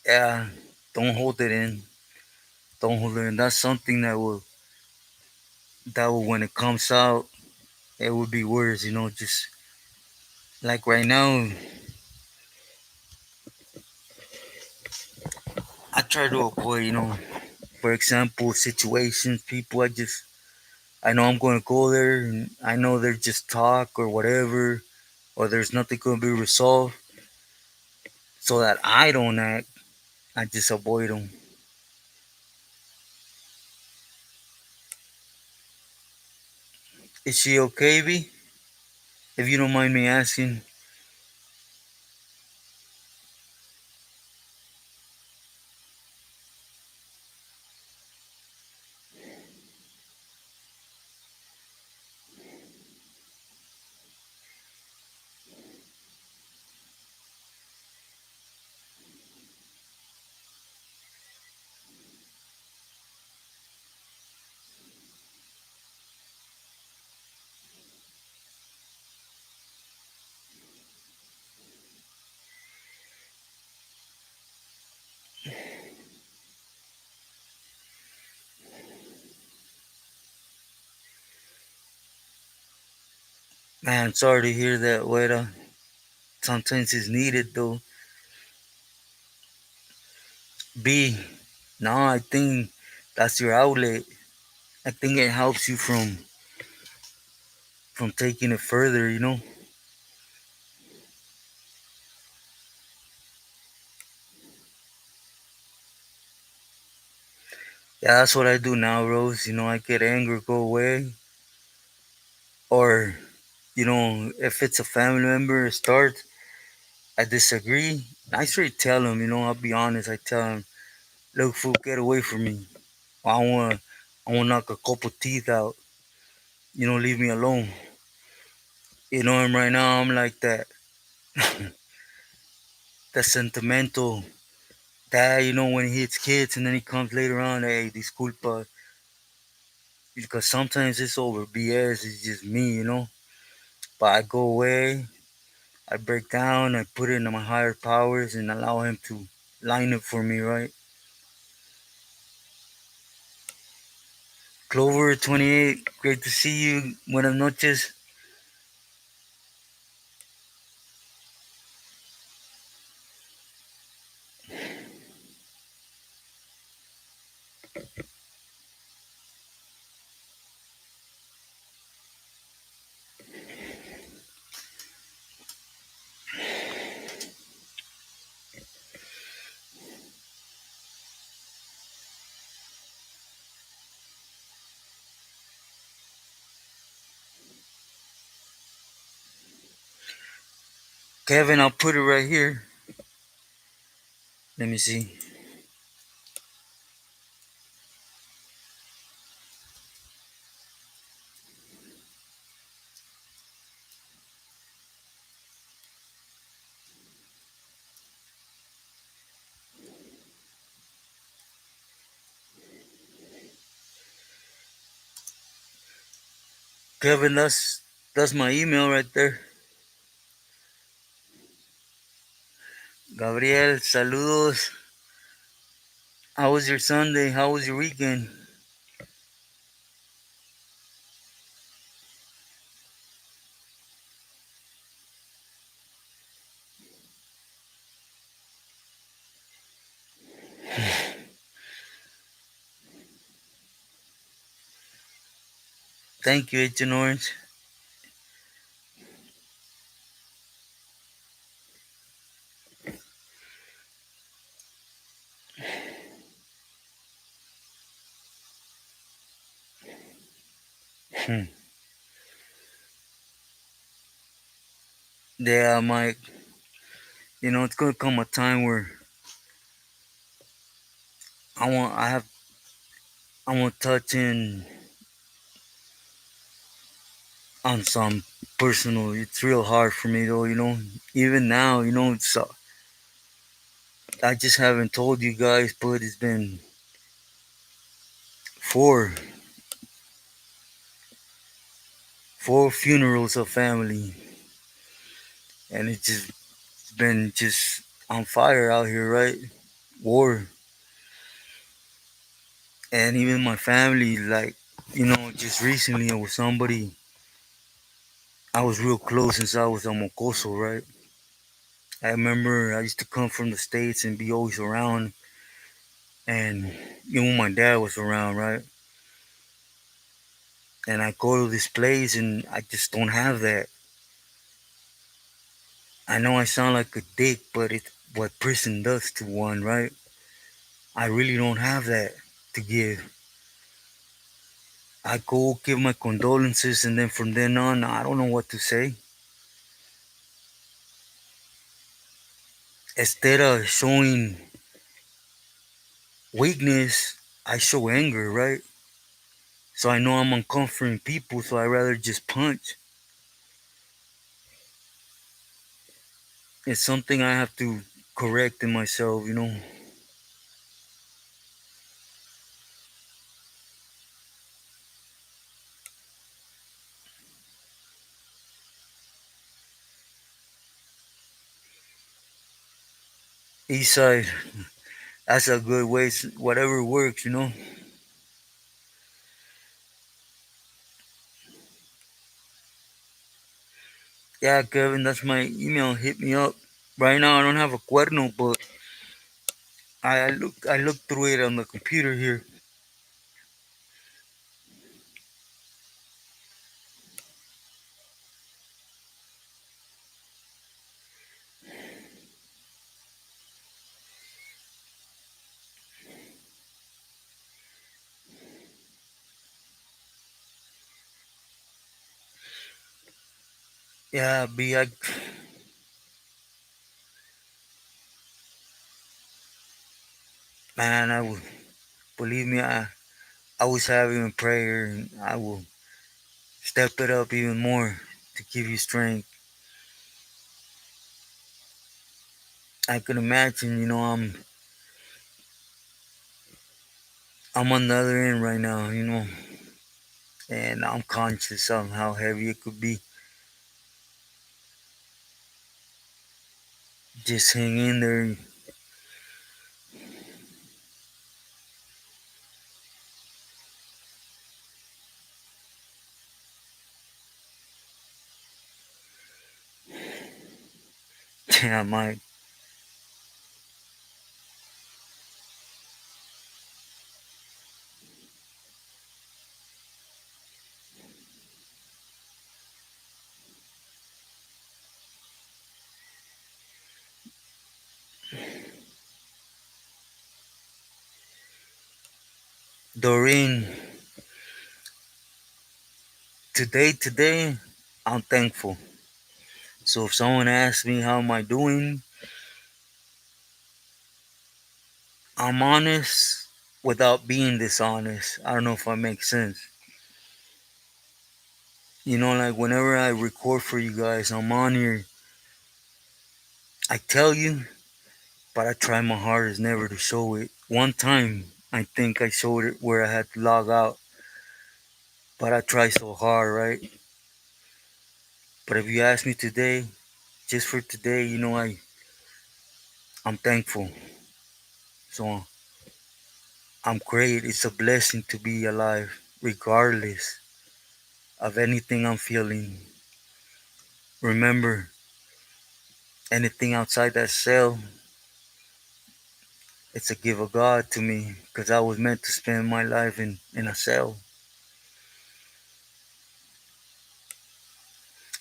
yeah, don't hold it in. Don't hold it in. That's something that will when it comes out, it would be worse. Just like right now, I try to avoid, for example, situations, people I know I'm going to go there and I know they're just talk or whatever, or there's nothing going to be resolved, so that I don't act. I just avoid them. Is she okay, B? If you don't mind me asking. Man, sorry to hear that, Weta. Sometimes it's needed though. B, no, I think that's your outlet. I think it helps you from taking it further. Yeah, that's what I do now, Rose. I get angry, go away. Or, if it's a family member, start, I disagree. I straight tell them, I'll be honest. I tell them, look, fool, get away from me. I want to knock a couple teeth out. Leave me alone. And right now, I'm like that sentimental dad, when he hits kids and then he comes later on, hey, disculpa. Because sometimes it's over BS, it's just me. But I go away, I break down, I put it into my higher powers and allow him to line it for me, right? Clover 28, great to see you. Buenas noches. Kevin, I'll put it right here. Let me see. Kevin, that's my email right there. Gabriel, saludos. How was your Sunday? How was your weekend? Thank you, Agent Orange. Hmm. Yeah, Mike. It's gonna come a time where I want. I have. I want touching on some personal. It's real hard for me though. Even now. It's. I just haven't told you guys, but it's been four, four funerals of family, and it's been just on fire out here, right? War, and even my family, like, just recently, it was somebody I was real close since I was a mocoso, right? I remember I used to come from the States and be always around, and when my dad was around, right? And I go to this place and I just don't have that. I know I sound like a dick, but it's what prison does to one, right? I really don't have that to give. I go give my condolences, and then from then on, I don't know what to say. Instead of showing weakness, I show anger, right? So I know I'm uncomforting people, so I rather just punch. It's something I have to correct in myself. East side, that's a good way. Whatever works. Yeah, Kevin, that's my email. Hit me up. Right now, I don't have a cuerno, but I look through it on the computer here. Yeah, man, I will believe me. I was having a prayer, and I will step it up even more to give you strength. I can imagine. I'm on the other end right now. And I'm conscious of how heavy it could be. Just hang in there. Yeah, Mike. Doreen, today, I'm thankful. So if someone asks me how am I doing, I'm honest without being dishonest. I don't know if I make sense. Like whenever I record for you guys, I'm on here. I tell you, but I try my hardest never to show it. One time, I think I showed it where I had to log out, but I try so hard, right? But if you ask me today, just for today, I'm thankful. So I'm great. It's a blessing to be alive, regardless of anything I'm feeling. Remember, anything outside that cell, it's a gift of God to me, because I was meant to spend my life in a cell.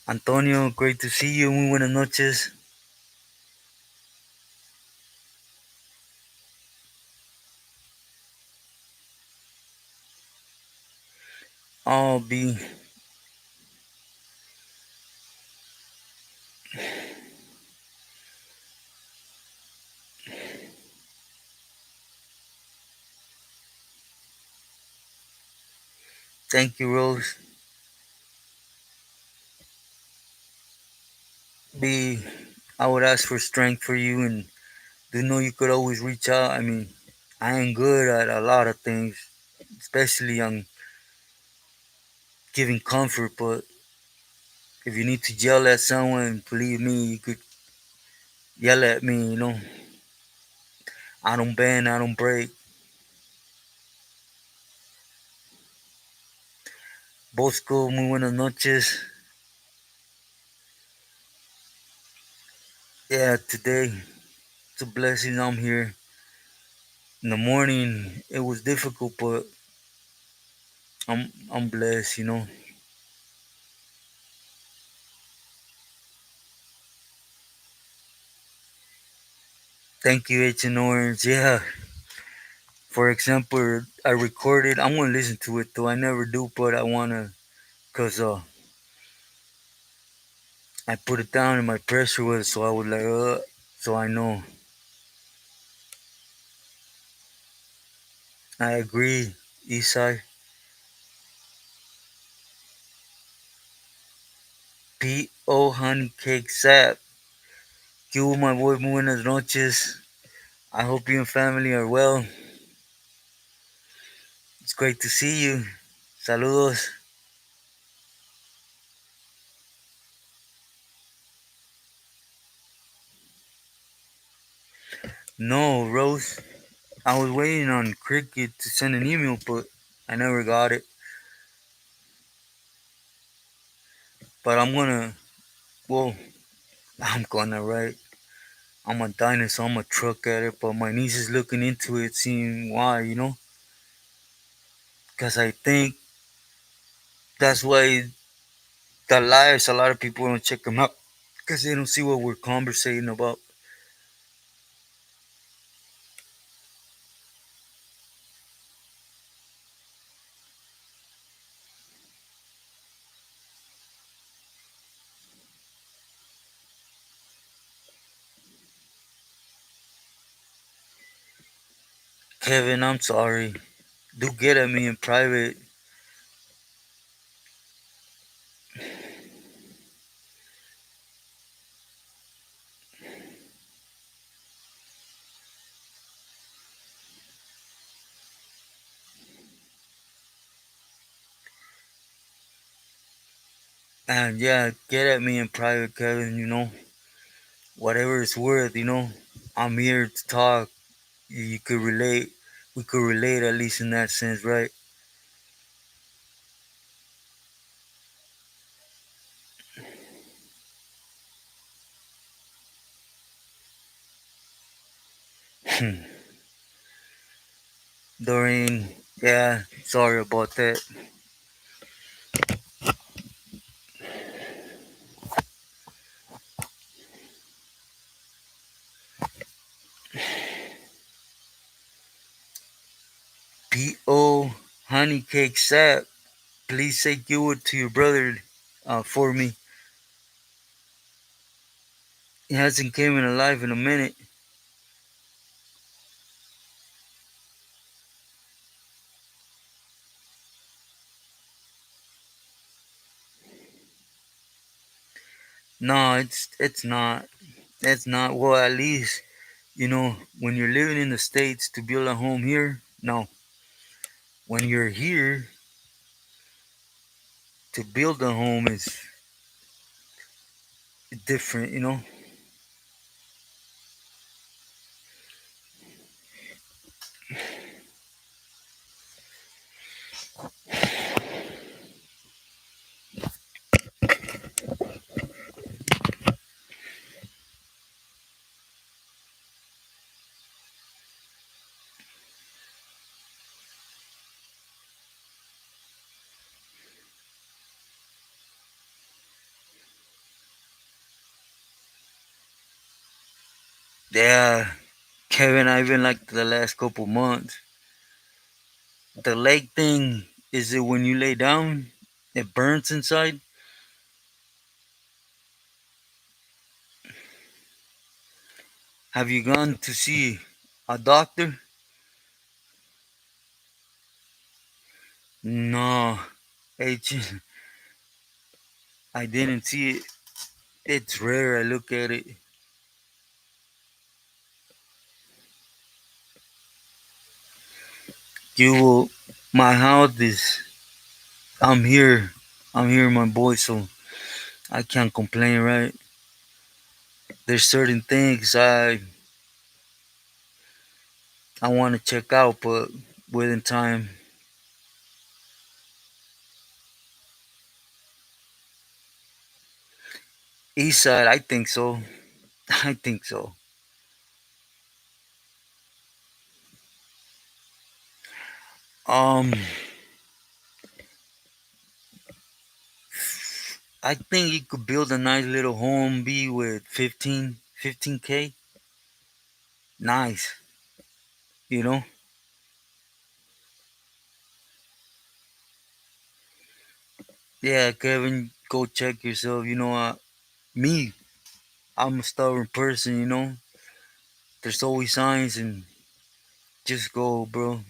Antonio, great to see you. Muy buenas noches. I'll be. Thank you, Rose. Be. I would ask for strength for you, and do know you could always reach out. I mean, I ain't good at a lot of things, especially on giving comfort. But if you need to yell at someone, believe me, you could yell at me. I don't bend, I don't break. Bosco, muy buenas noches. Yeah, today it's a blessing. I'm here. In the morning, it was difficult, but I'm blessed. Thank you, H and Orange. Yeah. For example, I recorded. I'm gonna listen to it though. I never do, but I wanna, cause I put it down in my pressure was so I was like, so I know. I agree, Isai. P.O. Honey Cake Sap. ¿Qué hubo, my boy? Muy buenas noches. I hope you and family are well. It's great to see you. Saludos. No, Rose. I was waiting on Cricket to send an email, but I never got it. But well, I'm gonna write. I'm a dinosaur, I'm a truck at it, but my niece is looking into it, seeing why. Because I think that's why the lives, a lot of people don't check them out, because they don't see what we're conversating about. Kevin, I'm sorry. Do get at me in private. And yeah, get at me in private, Kevin. Whatever it's worth. I'm here to talk. You could relate. We could relate, at least in that sense, right? Doreen, yeah, sorry about that. P.O. Honey Cake Sap, please say you it to your brother for me. He hasn't came in alive in a minute. No, it's not. It's not. Well, at least when you're living in the states to build a home here. No, when you're here to build a home is different. Yeah, Kevin, I've been like the last couple months. The leg thing Is it when you lay down, it burns inside? Have you gone to see a doctor? No, H. I didn't see it. It's rare. I look at it. You will. My house is. I'm here. I'm here, my boy. So I can't complain, right? There's certain things I want to check out, but within time. East side, I think so. I think so. Um, I think you could build a nice little home, be with 15K. Nice, you know. Yeah, Kevin, go check yourself. Me, I'm a stubborn person. There's always signs, and just go, bro.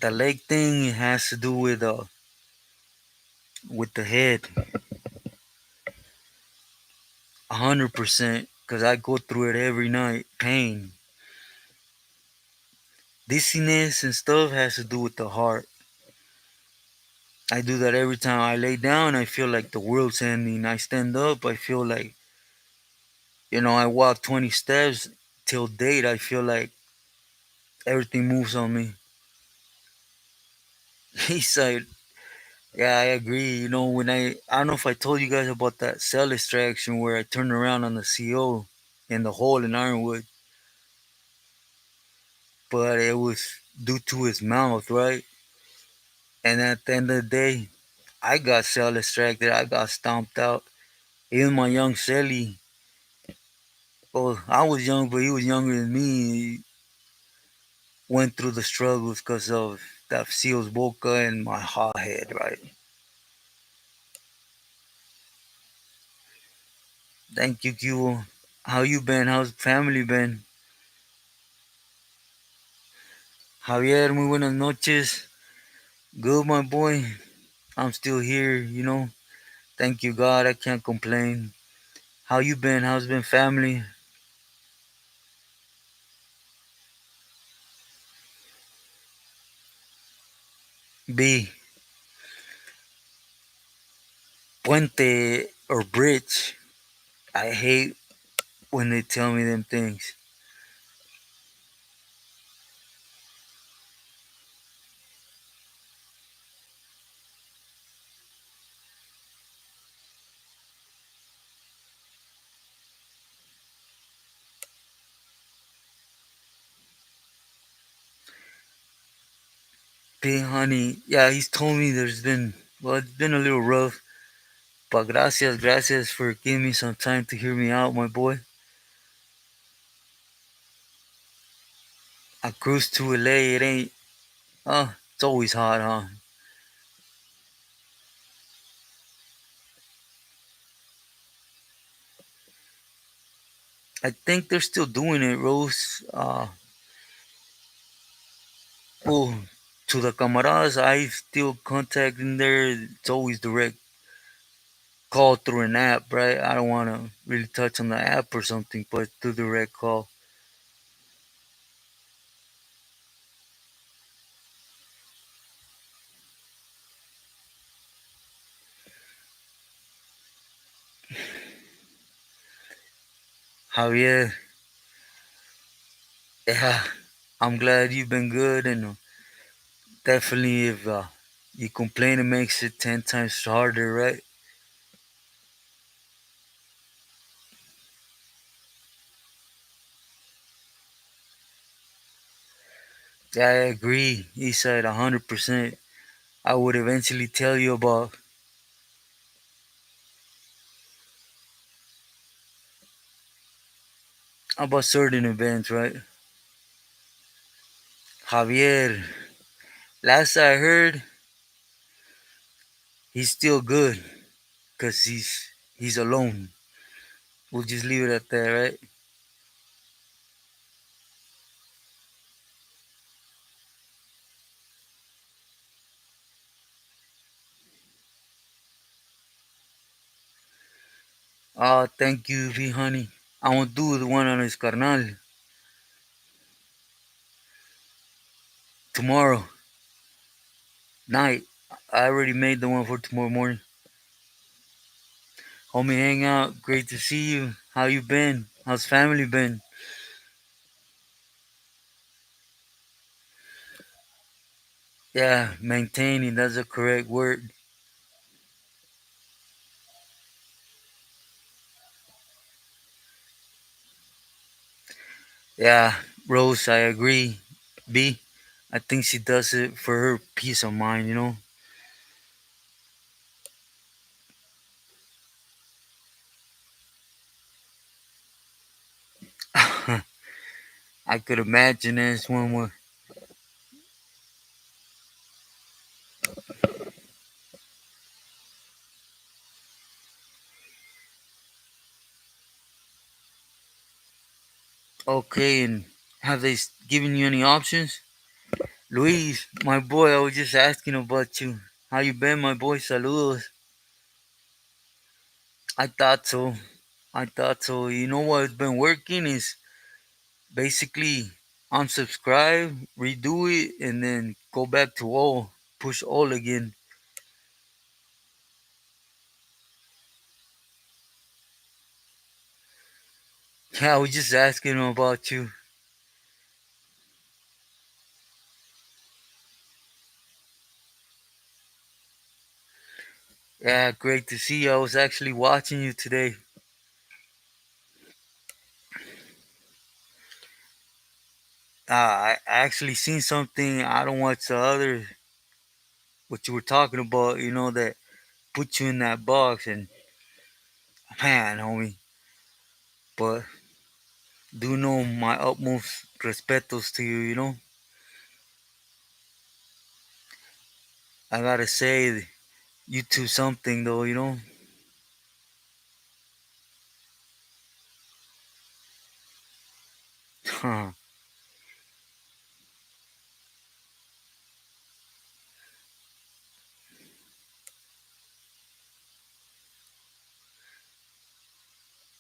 The leg thing has to do with the head, 100%. Cause I go through it every night. Pain, dizziness, and stuff has to do with the heart. I do that every time I lay down. I feel like the world's ending. I stand up. I feel like, I walk 20 steps till date. I feel like everything moves on me. He said, yeah, I agree. When I don't know if I told you guys about that cell extraction where I turned around on the CO in the hole in Ironwood, but it was due to his mouth, right? And at the end of the day, I got cell extracted. I got stomped out. Even my young Shelly, well, I was young, but he was younger than me. Went through the struggles because of that Seals Boca and my hot head, right? Thank you, Q. How you been? How's family been? Javier, muy buenas noches. Good, my boy. I'm still here. Thank you, God. I can't complain. How you been? How's been family? B. Puente or bridge. I hate when they tell me them things. B, honey. Yeah, he's told me well, it's been a little rough. But gracias for giving me some time to hear me out, my boy. I cruise to LA, it ain't, it's always hot, huh? I think they're still doing it, Rose. Well, to the camaradas, I still contacting there. It's always direct call through an app, right? I don't want to really touch on the app or something, but through direct call. Javier, yeah, I'm glad you've been good, and definitely if you complain, it makes it 10 times harder, right? Yeah, I agree. He said 100%. I would eventually tell you about certain events, right? Javier, last I heard, he's still good because he's alone. We'll just leave it at that, right? Thank you, V honey. I won't do the one on his carnal tomorrow night. I already made the one for tomorrow morning. Homie, hang out. Great to see you. How you been? How's family been? Yeah, maintaining. That's a correct word. Yeah, Rose, I agree. B, I think she does it for her peace of mind, you know? I could imagine this one was okay. And have they given you any options? Luis, my boy, I was just asking about you. How you been, my boy? Saludos. I thought so. I thought so. You know what's been working is basically unsubscribe, redo it, and then go back to all, push all again. Yeah, I was just asking about you. Yeah, great to see you. I was actually watching you today. I actually seen something. I don't watch the other, what you were talking about, that put you in that box. And man, homie, but do know my utmost respetos to you, I gotta say, you two something though.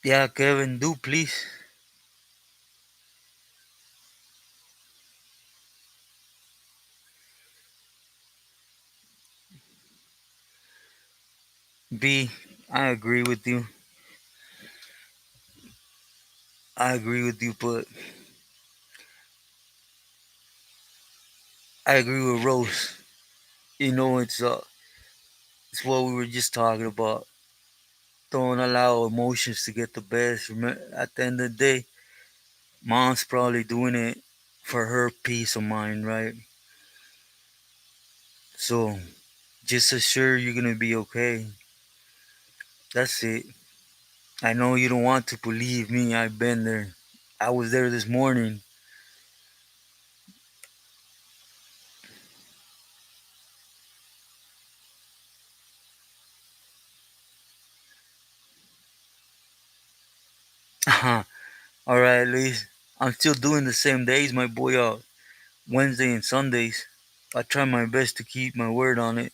Yeah, Kevin, do please. B, I agree with you. I agree with you, but I agree with Rose. It's what we were just talking about. Don't allow emotions to get the best. At the end of the day, mom's probably doing it for her peace of mind, right? So just assure you're gonna be okay. That's it. I know you don't want to believe me. I've been there. I was there this morning. All right, Luis. I'm still doing the same days, my boy. Wednesday and Sundays. I try my best to keep my word on it.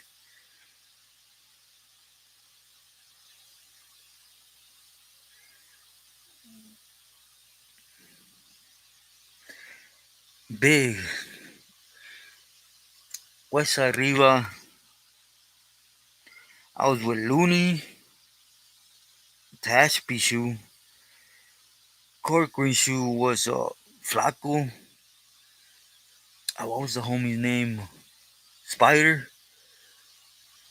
Big. West Arriba. I was with Looney, Tashby Shoe. Corcoran Shoe was Flaco. What was the homie's name? Spider.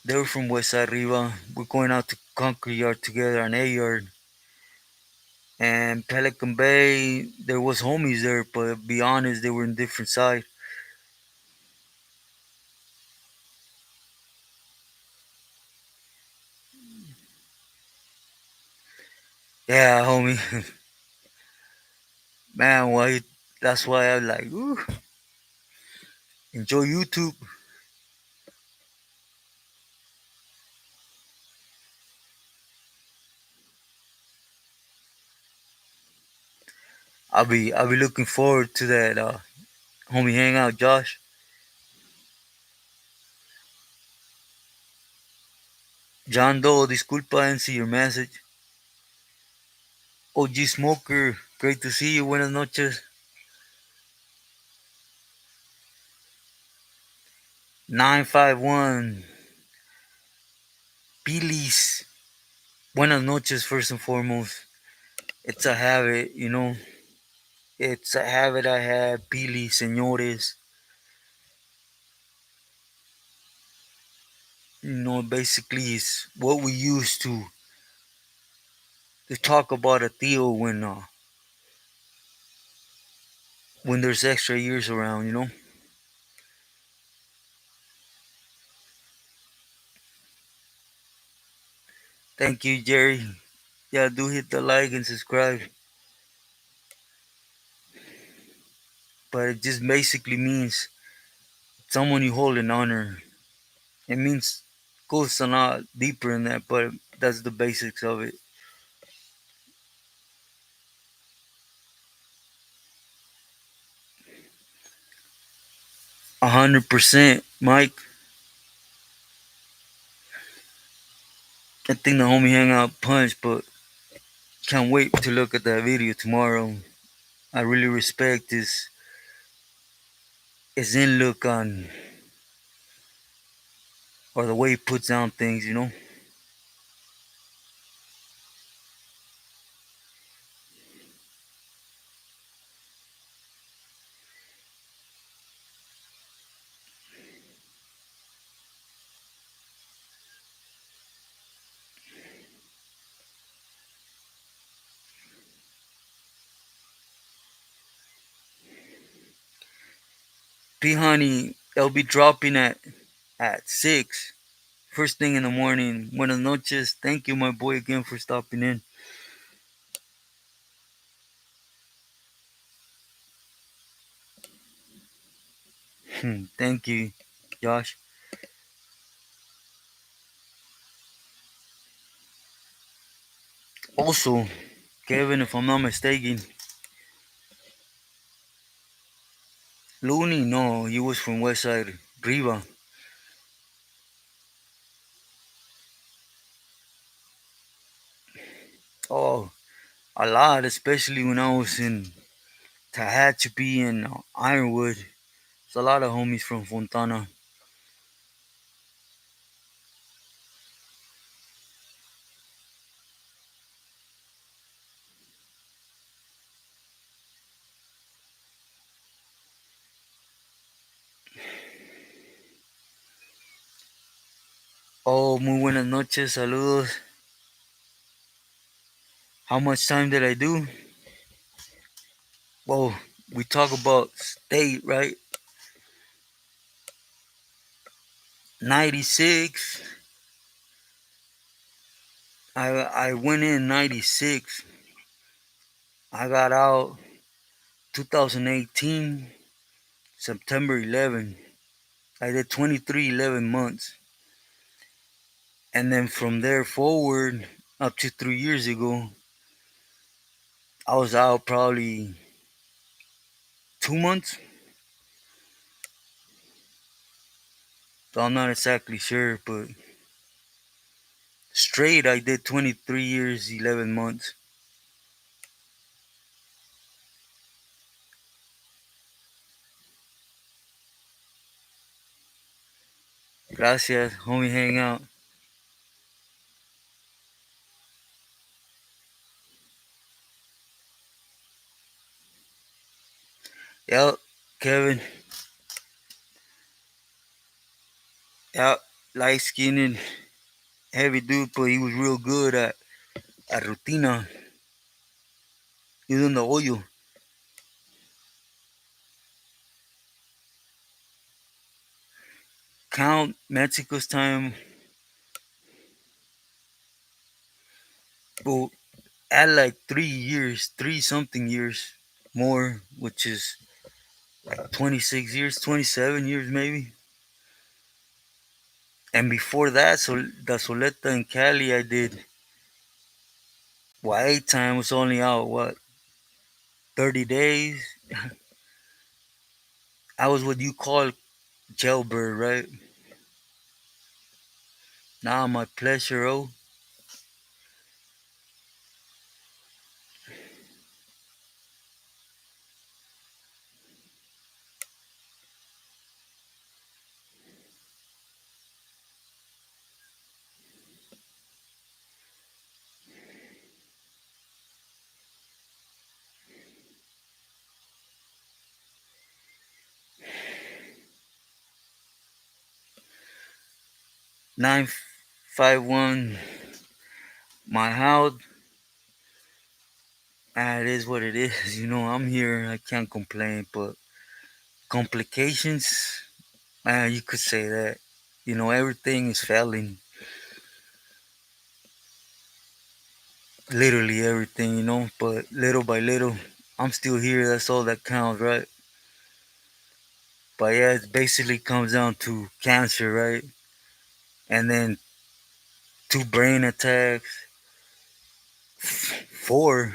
They were from West Arriba. We're going out to Concrete Yard together on A Yard. And Pelican Bay, there was homies there, but to be honest, they were in different side. Yeah, homie. Man, why? That's why I like, ooh, enjoy YouTube. I'll be looking forward to that homie hangout, Josh. John Doe, disculpa, I didn't see your message. OG Smoker, great to see you. Buenas noches. 951, Pilis. Buenas noches, first and foremost. It's a habit, you know. It's a habit I have, Pili, señores. You know, basically, it's what we used to talk about a Theo when there's extra years around, you know. Thank you, Jerry. Yeah, do hit the like and subscribe. But it just basically means someone you hold in honor. It means goes a lot deeper in that, but that's the basics of it. 100%, Mike. I think the homie hangout punch, but can't wait to look at that video tomorrow. I really respect his in look on or the way he puts down things, you know. P Honey, they'll be dropping at 6. First thing in the morning. Buenas noches. Thank you, my boy, again for stopping in. Thank you, Josh. Also, Kevin, if I'm not mistaken, Looney, no, he was from West Side Riva. Oh, a lot, especially when I was in Tehachapi and Ironwood. There's a lot of homies from Fontana. Oh, muy buenas noches, saludos. How much time did I do? Well, we talk about state, right? 96. I went in 96. I got out 2018, September 11. I did 23 11 months. And then from there forward, up to 3 years ago, I was out probably 2 months. So I'm not exactly sure, but straight I did 23 years, 11 months. Gracias, homie, hang out. Yep, Kevin. Yep, light skinned, heavy dude, but he was real good at rutina. He was in the hoyo. Count Mexico's time, but at like 3 years, 3 something years more, which is like 26 years, 27 years maybe. And before that, so the Soleta in Cali, I did. Well, 8 time was only out what 30 days. I was what you call jailbird, right? Now my pleasure, oh. 951, my house. It is what it is. I'm here. I can't complain. But complications, you could say that. Everything is failing. Literally everything. But little by little, I'm still here. That's all that counts, right? But yeah, it basically comes down to cancer, right? And then two brain attacks, four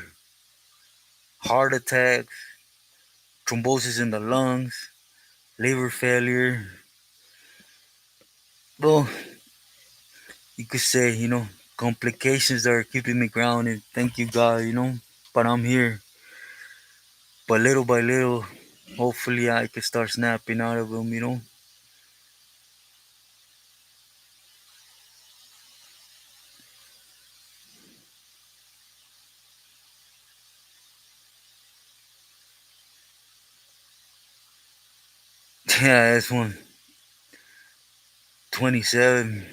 heart attacks, thrombosis in the lungs, liver failure. Well, you could say, complications that are keeping me grounded. Thank you, God. But I'm here. But little by little, hopefully I can start snapping out of them. Yeah, that's one. 27.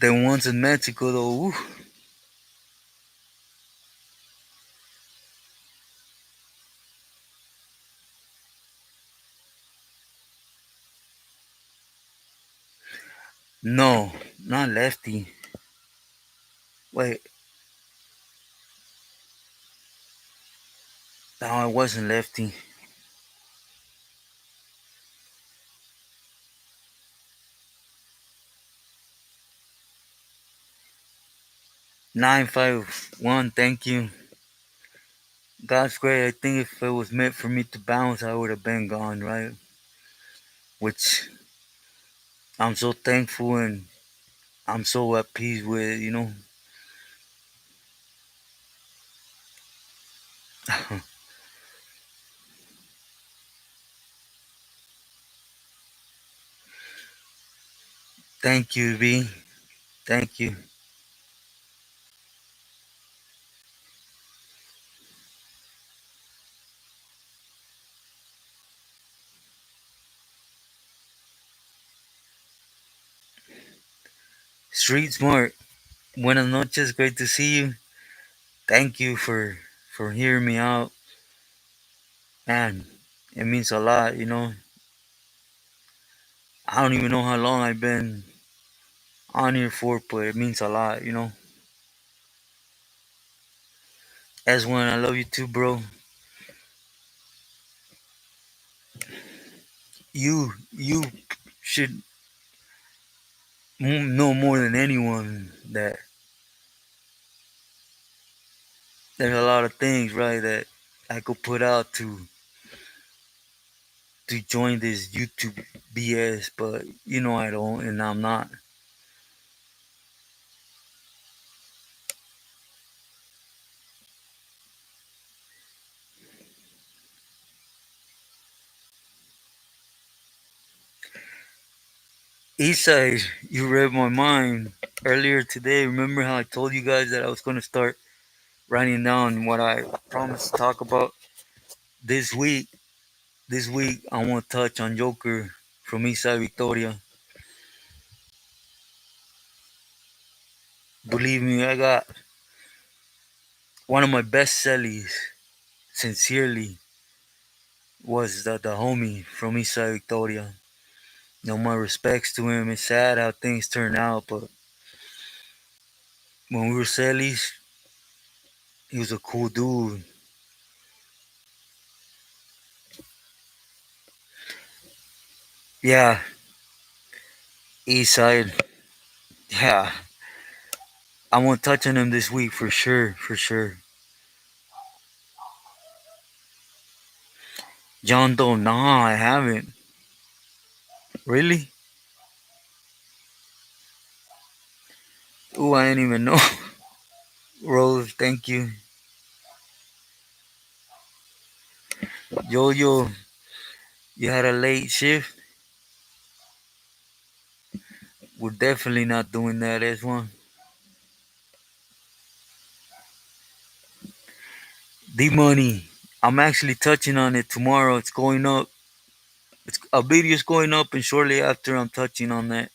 Then once in Mexico, though. Ooh. No, not lefty. Wait, no, I wasn't lefty. 951, thank you. God's great. I think if it was meant for me to bounce, I would have been gone, right? Which I'm so thankful and I'm so at peace with. Thank you, B. Thank you. Street Smart. Buenas noches. Great to see you. Thank you for hearing me out. Man, it means a lot. I don't even know how long I've been on here for, but it means a lot. S1, I love you too, bro. You should know more than anyone that there's a lot of things, right, that I could put out to join this YouTube BS, but I don't, and I'm not. Eastside, you read my mind earlier today. Remember how I told you guys that I was gonna start writing down what I promised to talk about this week? This week, I want to touch on Joker from Eastside Victoria. Believe me, I got one of my best sellies. Sincerely, was the homie from Eastside Victoria. My respects to him. It's sad how things turn out, but when we were sellies, he was a cool dude. Yeah, Eastside. Yeah, I want to touch on him this week for sure, for sure. John Doe, nah, I haven't. Really? Ooh, I didn't even know. Rose, thank you. Yo, yo, you had a late shift? We're definitely not doing that as one. D Money, I'm actually touching on it tomorrow. It's going up. It's a video's going up, and shortly after, I'm touching on that.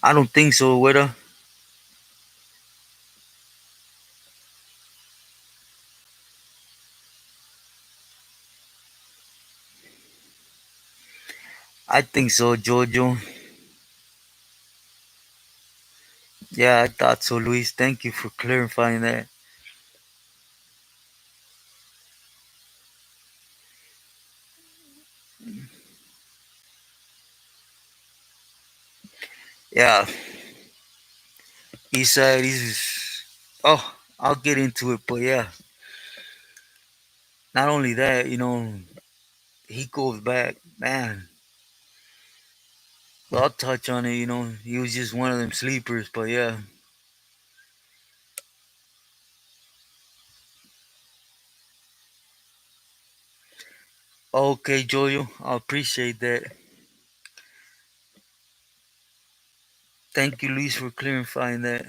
I don't think so, Weta. I think so, Jojo. Yeah, I thought so, Luis. Thank you for clarifying that. Yeah, Eastside is. Oh, I'll get into it, but yeah, not only that, he goes back, man. I'll touch on it, he was just one of them sleepers, but yeah. Okay, Jojo, I appreciate that. Thank you, Luis, for clarifying that.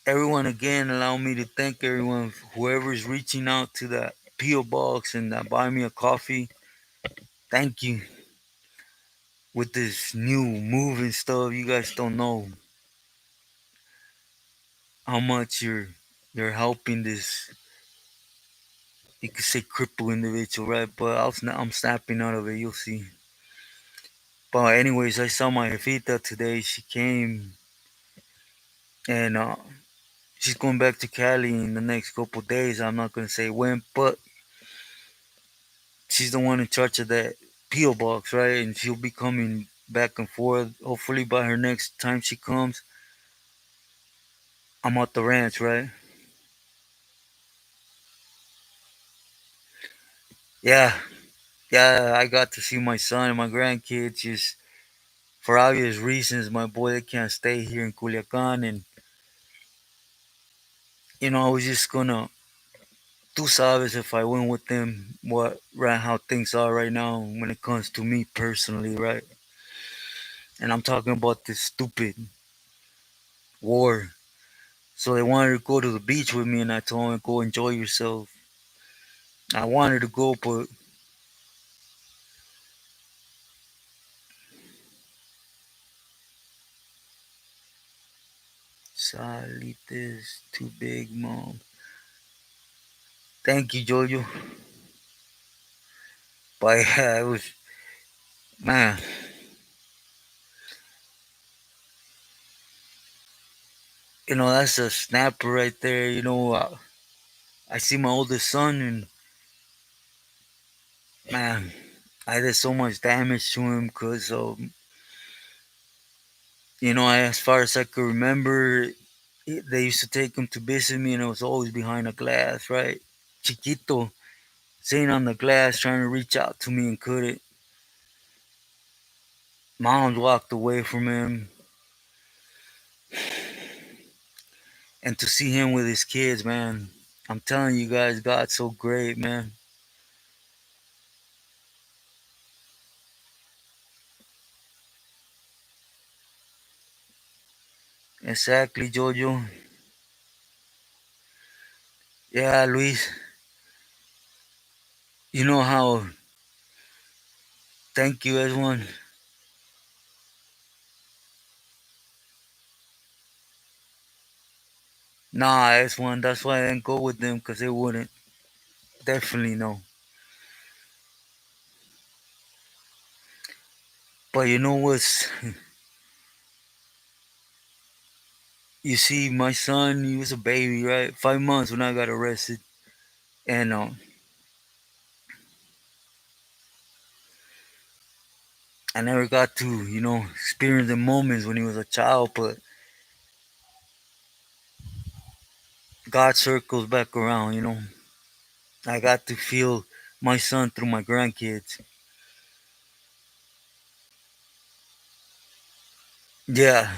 Everyone, again, allow me to thank everyone, whoever's reaching out to that P.O. Box and that Buy Me a Coffee. Thank you. With this new move and stuff, you guys don't know how much you're helping this, you could say, crippled individual, right? But I'm snapping out of it, you'll see. But anyways, I saw my Jefita today. She came and she's going back to Cali in the next couple days. I'm not gonna say when, but she's the one in charge of that PO box, right? And she'll be coming back and forth. Hopefully, by her next time she comes, I'm at the ranch, right? Yeah, yeah. I got to see my son and my grandkids. Just for obvious reasons, my boy they can't stay here in Culiacan, and I was just gonna do sabes if I went with them. What right how things are right now when it comes to me personally, right? And I'm talking about this stupid war. So they wanted to go to the beach with me, and I told them, go enjoy yourself. I wanted to go, but Salitas too big, mom. Thank you, Jojo. But yeah, it was, man, that's a snapper right there. I see my oldest son, and man, I did so much damage to him because, as far as I could remember, they used to take him to visit me, and it was always behind a glass, right? Chiquito, sitting on the glass trying to reach out to me and couldn't. Moms walked away from him, and to see him with his kids, man, I'm telling you guys, God's so great, man. Exactly, Jojo. Yeah, Luis. You know how? Thank you, everyone. Nah, S1. That's why I didn't go with them because they wouldn't. Definitely no. But you know what's, you see, my son, he was a baby, right? 5 months when I got arrested. And I never got to, experience the moments when he was a child, but God circles back around. I got to feel my son through my grandkids. Yeah,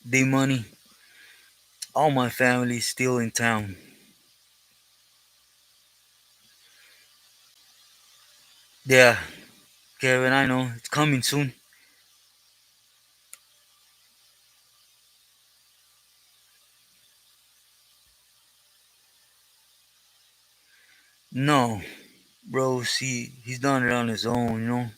D Money, all my family's still in town. Yeah, Kevin, I know. It's coming soon. No, bro, see, he's done it on his own.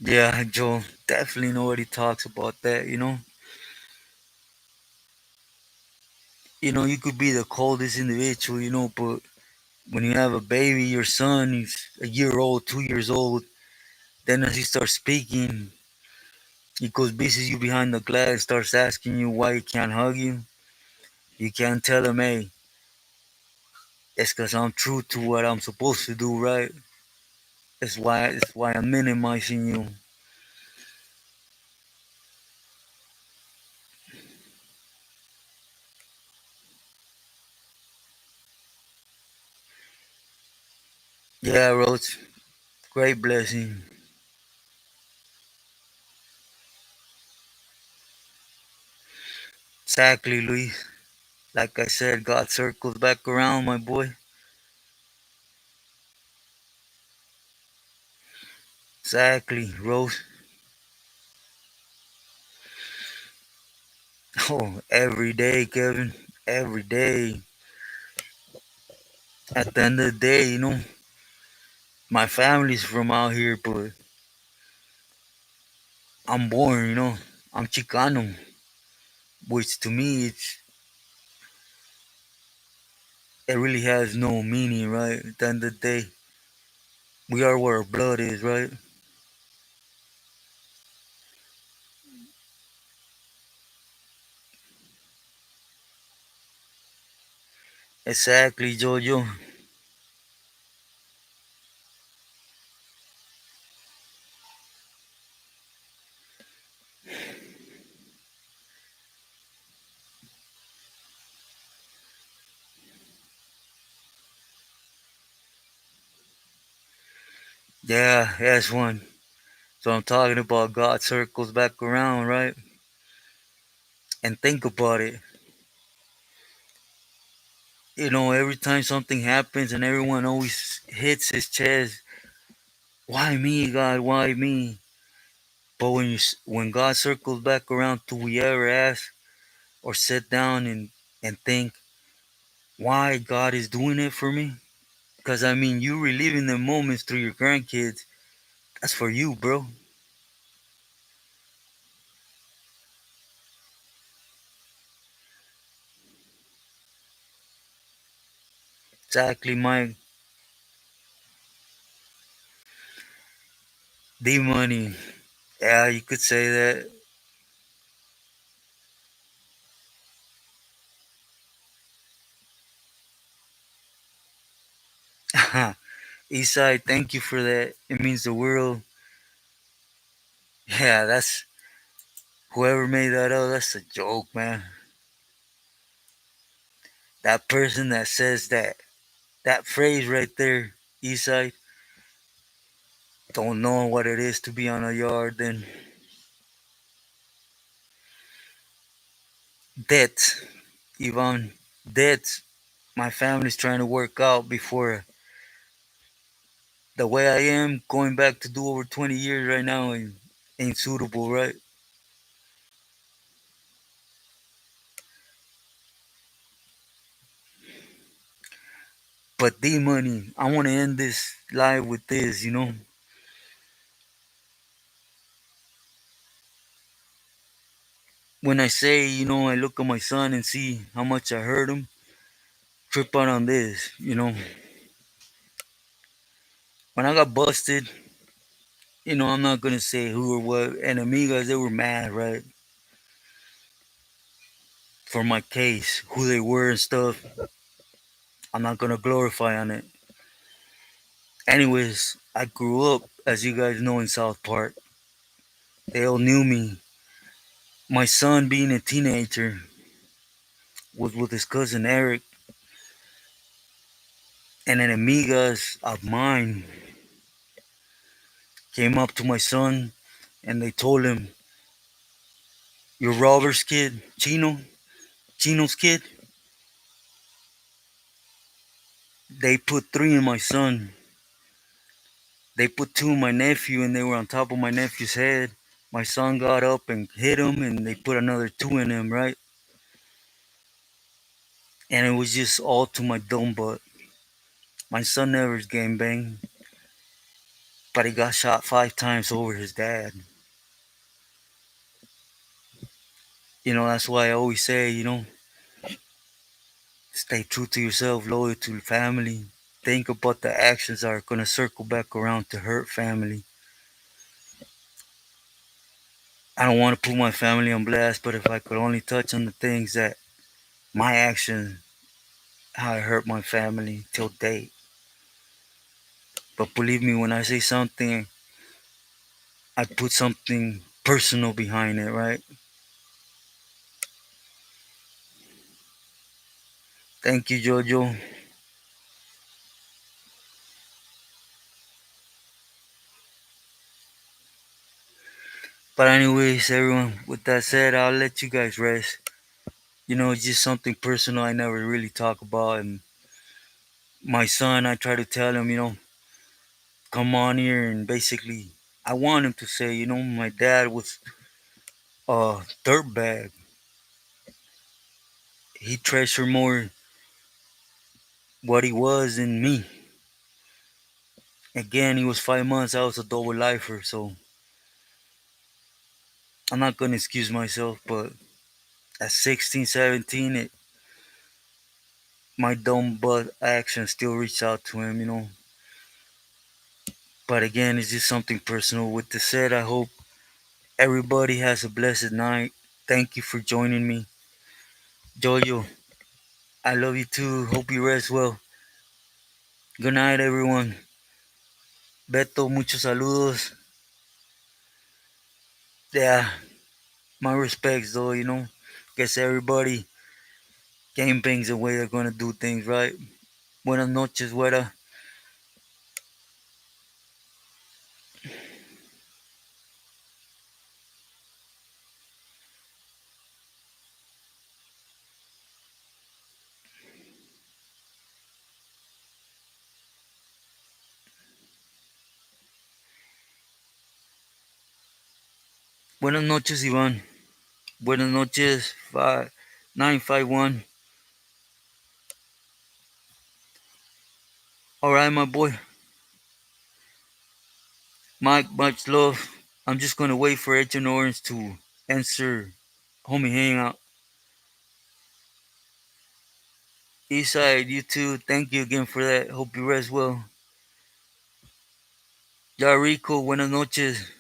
Yeah, Joe, definitely nobody talks about that. You could be the coldest individual, but when you have a baby, your son, he's a year old, 2 years old, then as he starts speaking, he goes visits you behind the glass, starts asking you why he can't hug you. You can't tell him, hey, it's because I'm true to what I'm supposed to do, right? It's why I'm minimizing you. Yeah, Roach, great blessing. Exactly, Luis. Like I said, God circles back around, my boy. Exactly, Rose. Oh, every day, Kevin. Every day. At the end of the day, my family's from out here, but I'm born. I'm Chicano, which to me, it really has no meaning, right? At the end of the day, we are where our blood is, right? Exactly, Jojo. Yeah, that's one. So I'm talking about God circles back around, right? And think about it. Every time something happens and everyone always hits his chest, why me, God? Why me? But when God circles back around, do we ever ask or sit down and think why God is doing it for me? Because I mean, you reliving the moments through your grandkids. That's for you, bro. Exactly, my D Money. Yeah, you could say that. Eastside, thank you for that. It means the world. Yeah, that's whoever made that up. That's a joke, man. That person that says that phrase right there, Eastside, don't know what it is to be on a yard. Then debts, Yvonne, debts. My family's trying to work out before the way I am going back to do over 20 years right now ain't suitable, right? But D Money, I want to end this live with this. When I say, I look at my son and see how much I hurt him, trip out on this. When I got busted, I'm not gonna say who or what, and amigas, they were mad, right? For my case, who they were and stuff. I'm not gonna glorify on it. Anyways, I grew up, as you guys know, in South Park. They all knew me. My son, being a teenager, was with his cousin Eric, and an amigas of mine came up to my son and they told him, "You're Robert's kid, Chino's kid." They put three in my son. They put two in my nephew, and they were on top of my nephew's head. My son got up and hit him, and they put another two in him, right? And it was just all to my dumb butt. My son never game banged, but he got shot 5 times over his dad. That's why I always say, stay true to yourself, loyal to family. Think about the actions that are gonna circle back around to hurt family. I don't want to put my family on blast, but if I could only touch on the things that my actions, how it hurt my family till date. But believe me, when I say something, I put something personal behind it, right? Thank you, Jojo. But anyways, everyone, with that said, I'll let you guys rest. It's just something personal I never really talk about. And my son, I try to tell him, come on here, and basically, I want him to say, my dad was a dirtbag. He treasured more what he was than me. Again, he was 5 months. I was a double lifer, so I'm not gonna excuse myself. But at 16, 17, my dumb butt action still reached out to him. But again, it's just something personal. With this said, I hope everybody has a blessed night. Thank you for joining me, Jojo. I love you too. Hope you rest well. Good night, everyone. Beto, muchos saludos. Yeah, my respects, though. Guess everybody game bangs the way they're gonna do things, right? Buenas noches, güera. Buenas noches, Iván. Buenas noches, 951. All right, my boy. Mike, much love. I'm just gonna wait for Agent Orange to answer Homie Hangout. Eastside, you too. Thank you again for that. Hope you rest well. Yarico, buenas noches.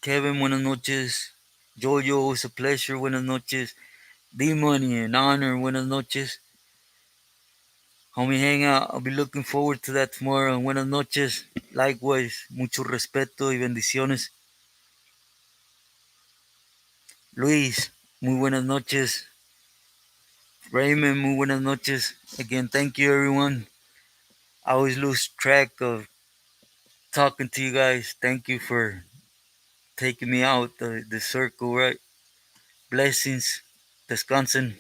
Kevin, buenas noches. Jojo, it's a pleasure. Buenas noches. D-Money, an honor. Buenas noches. Homie Hangout, I'll be looking forward to that tomorrow. Buenas noches. Likewise, mucho respeto y bendiciones. Luis, muy buenas noches. Raymond, muy buenas noches. Again, thank you, everyone. I always lose track of talking to you guys. Thank you for taking me out the circle, right? Blessings. Descansen.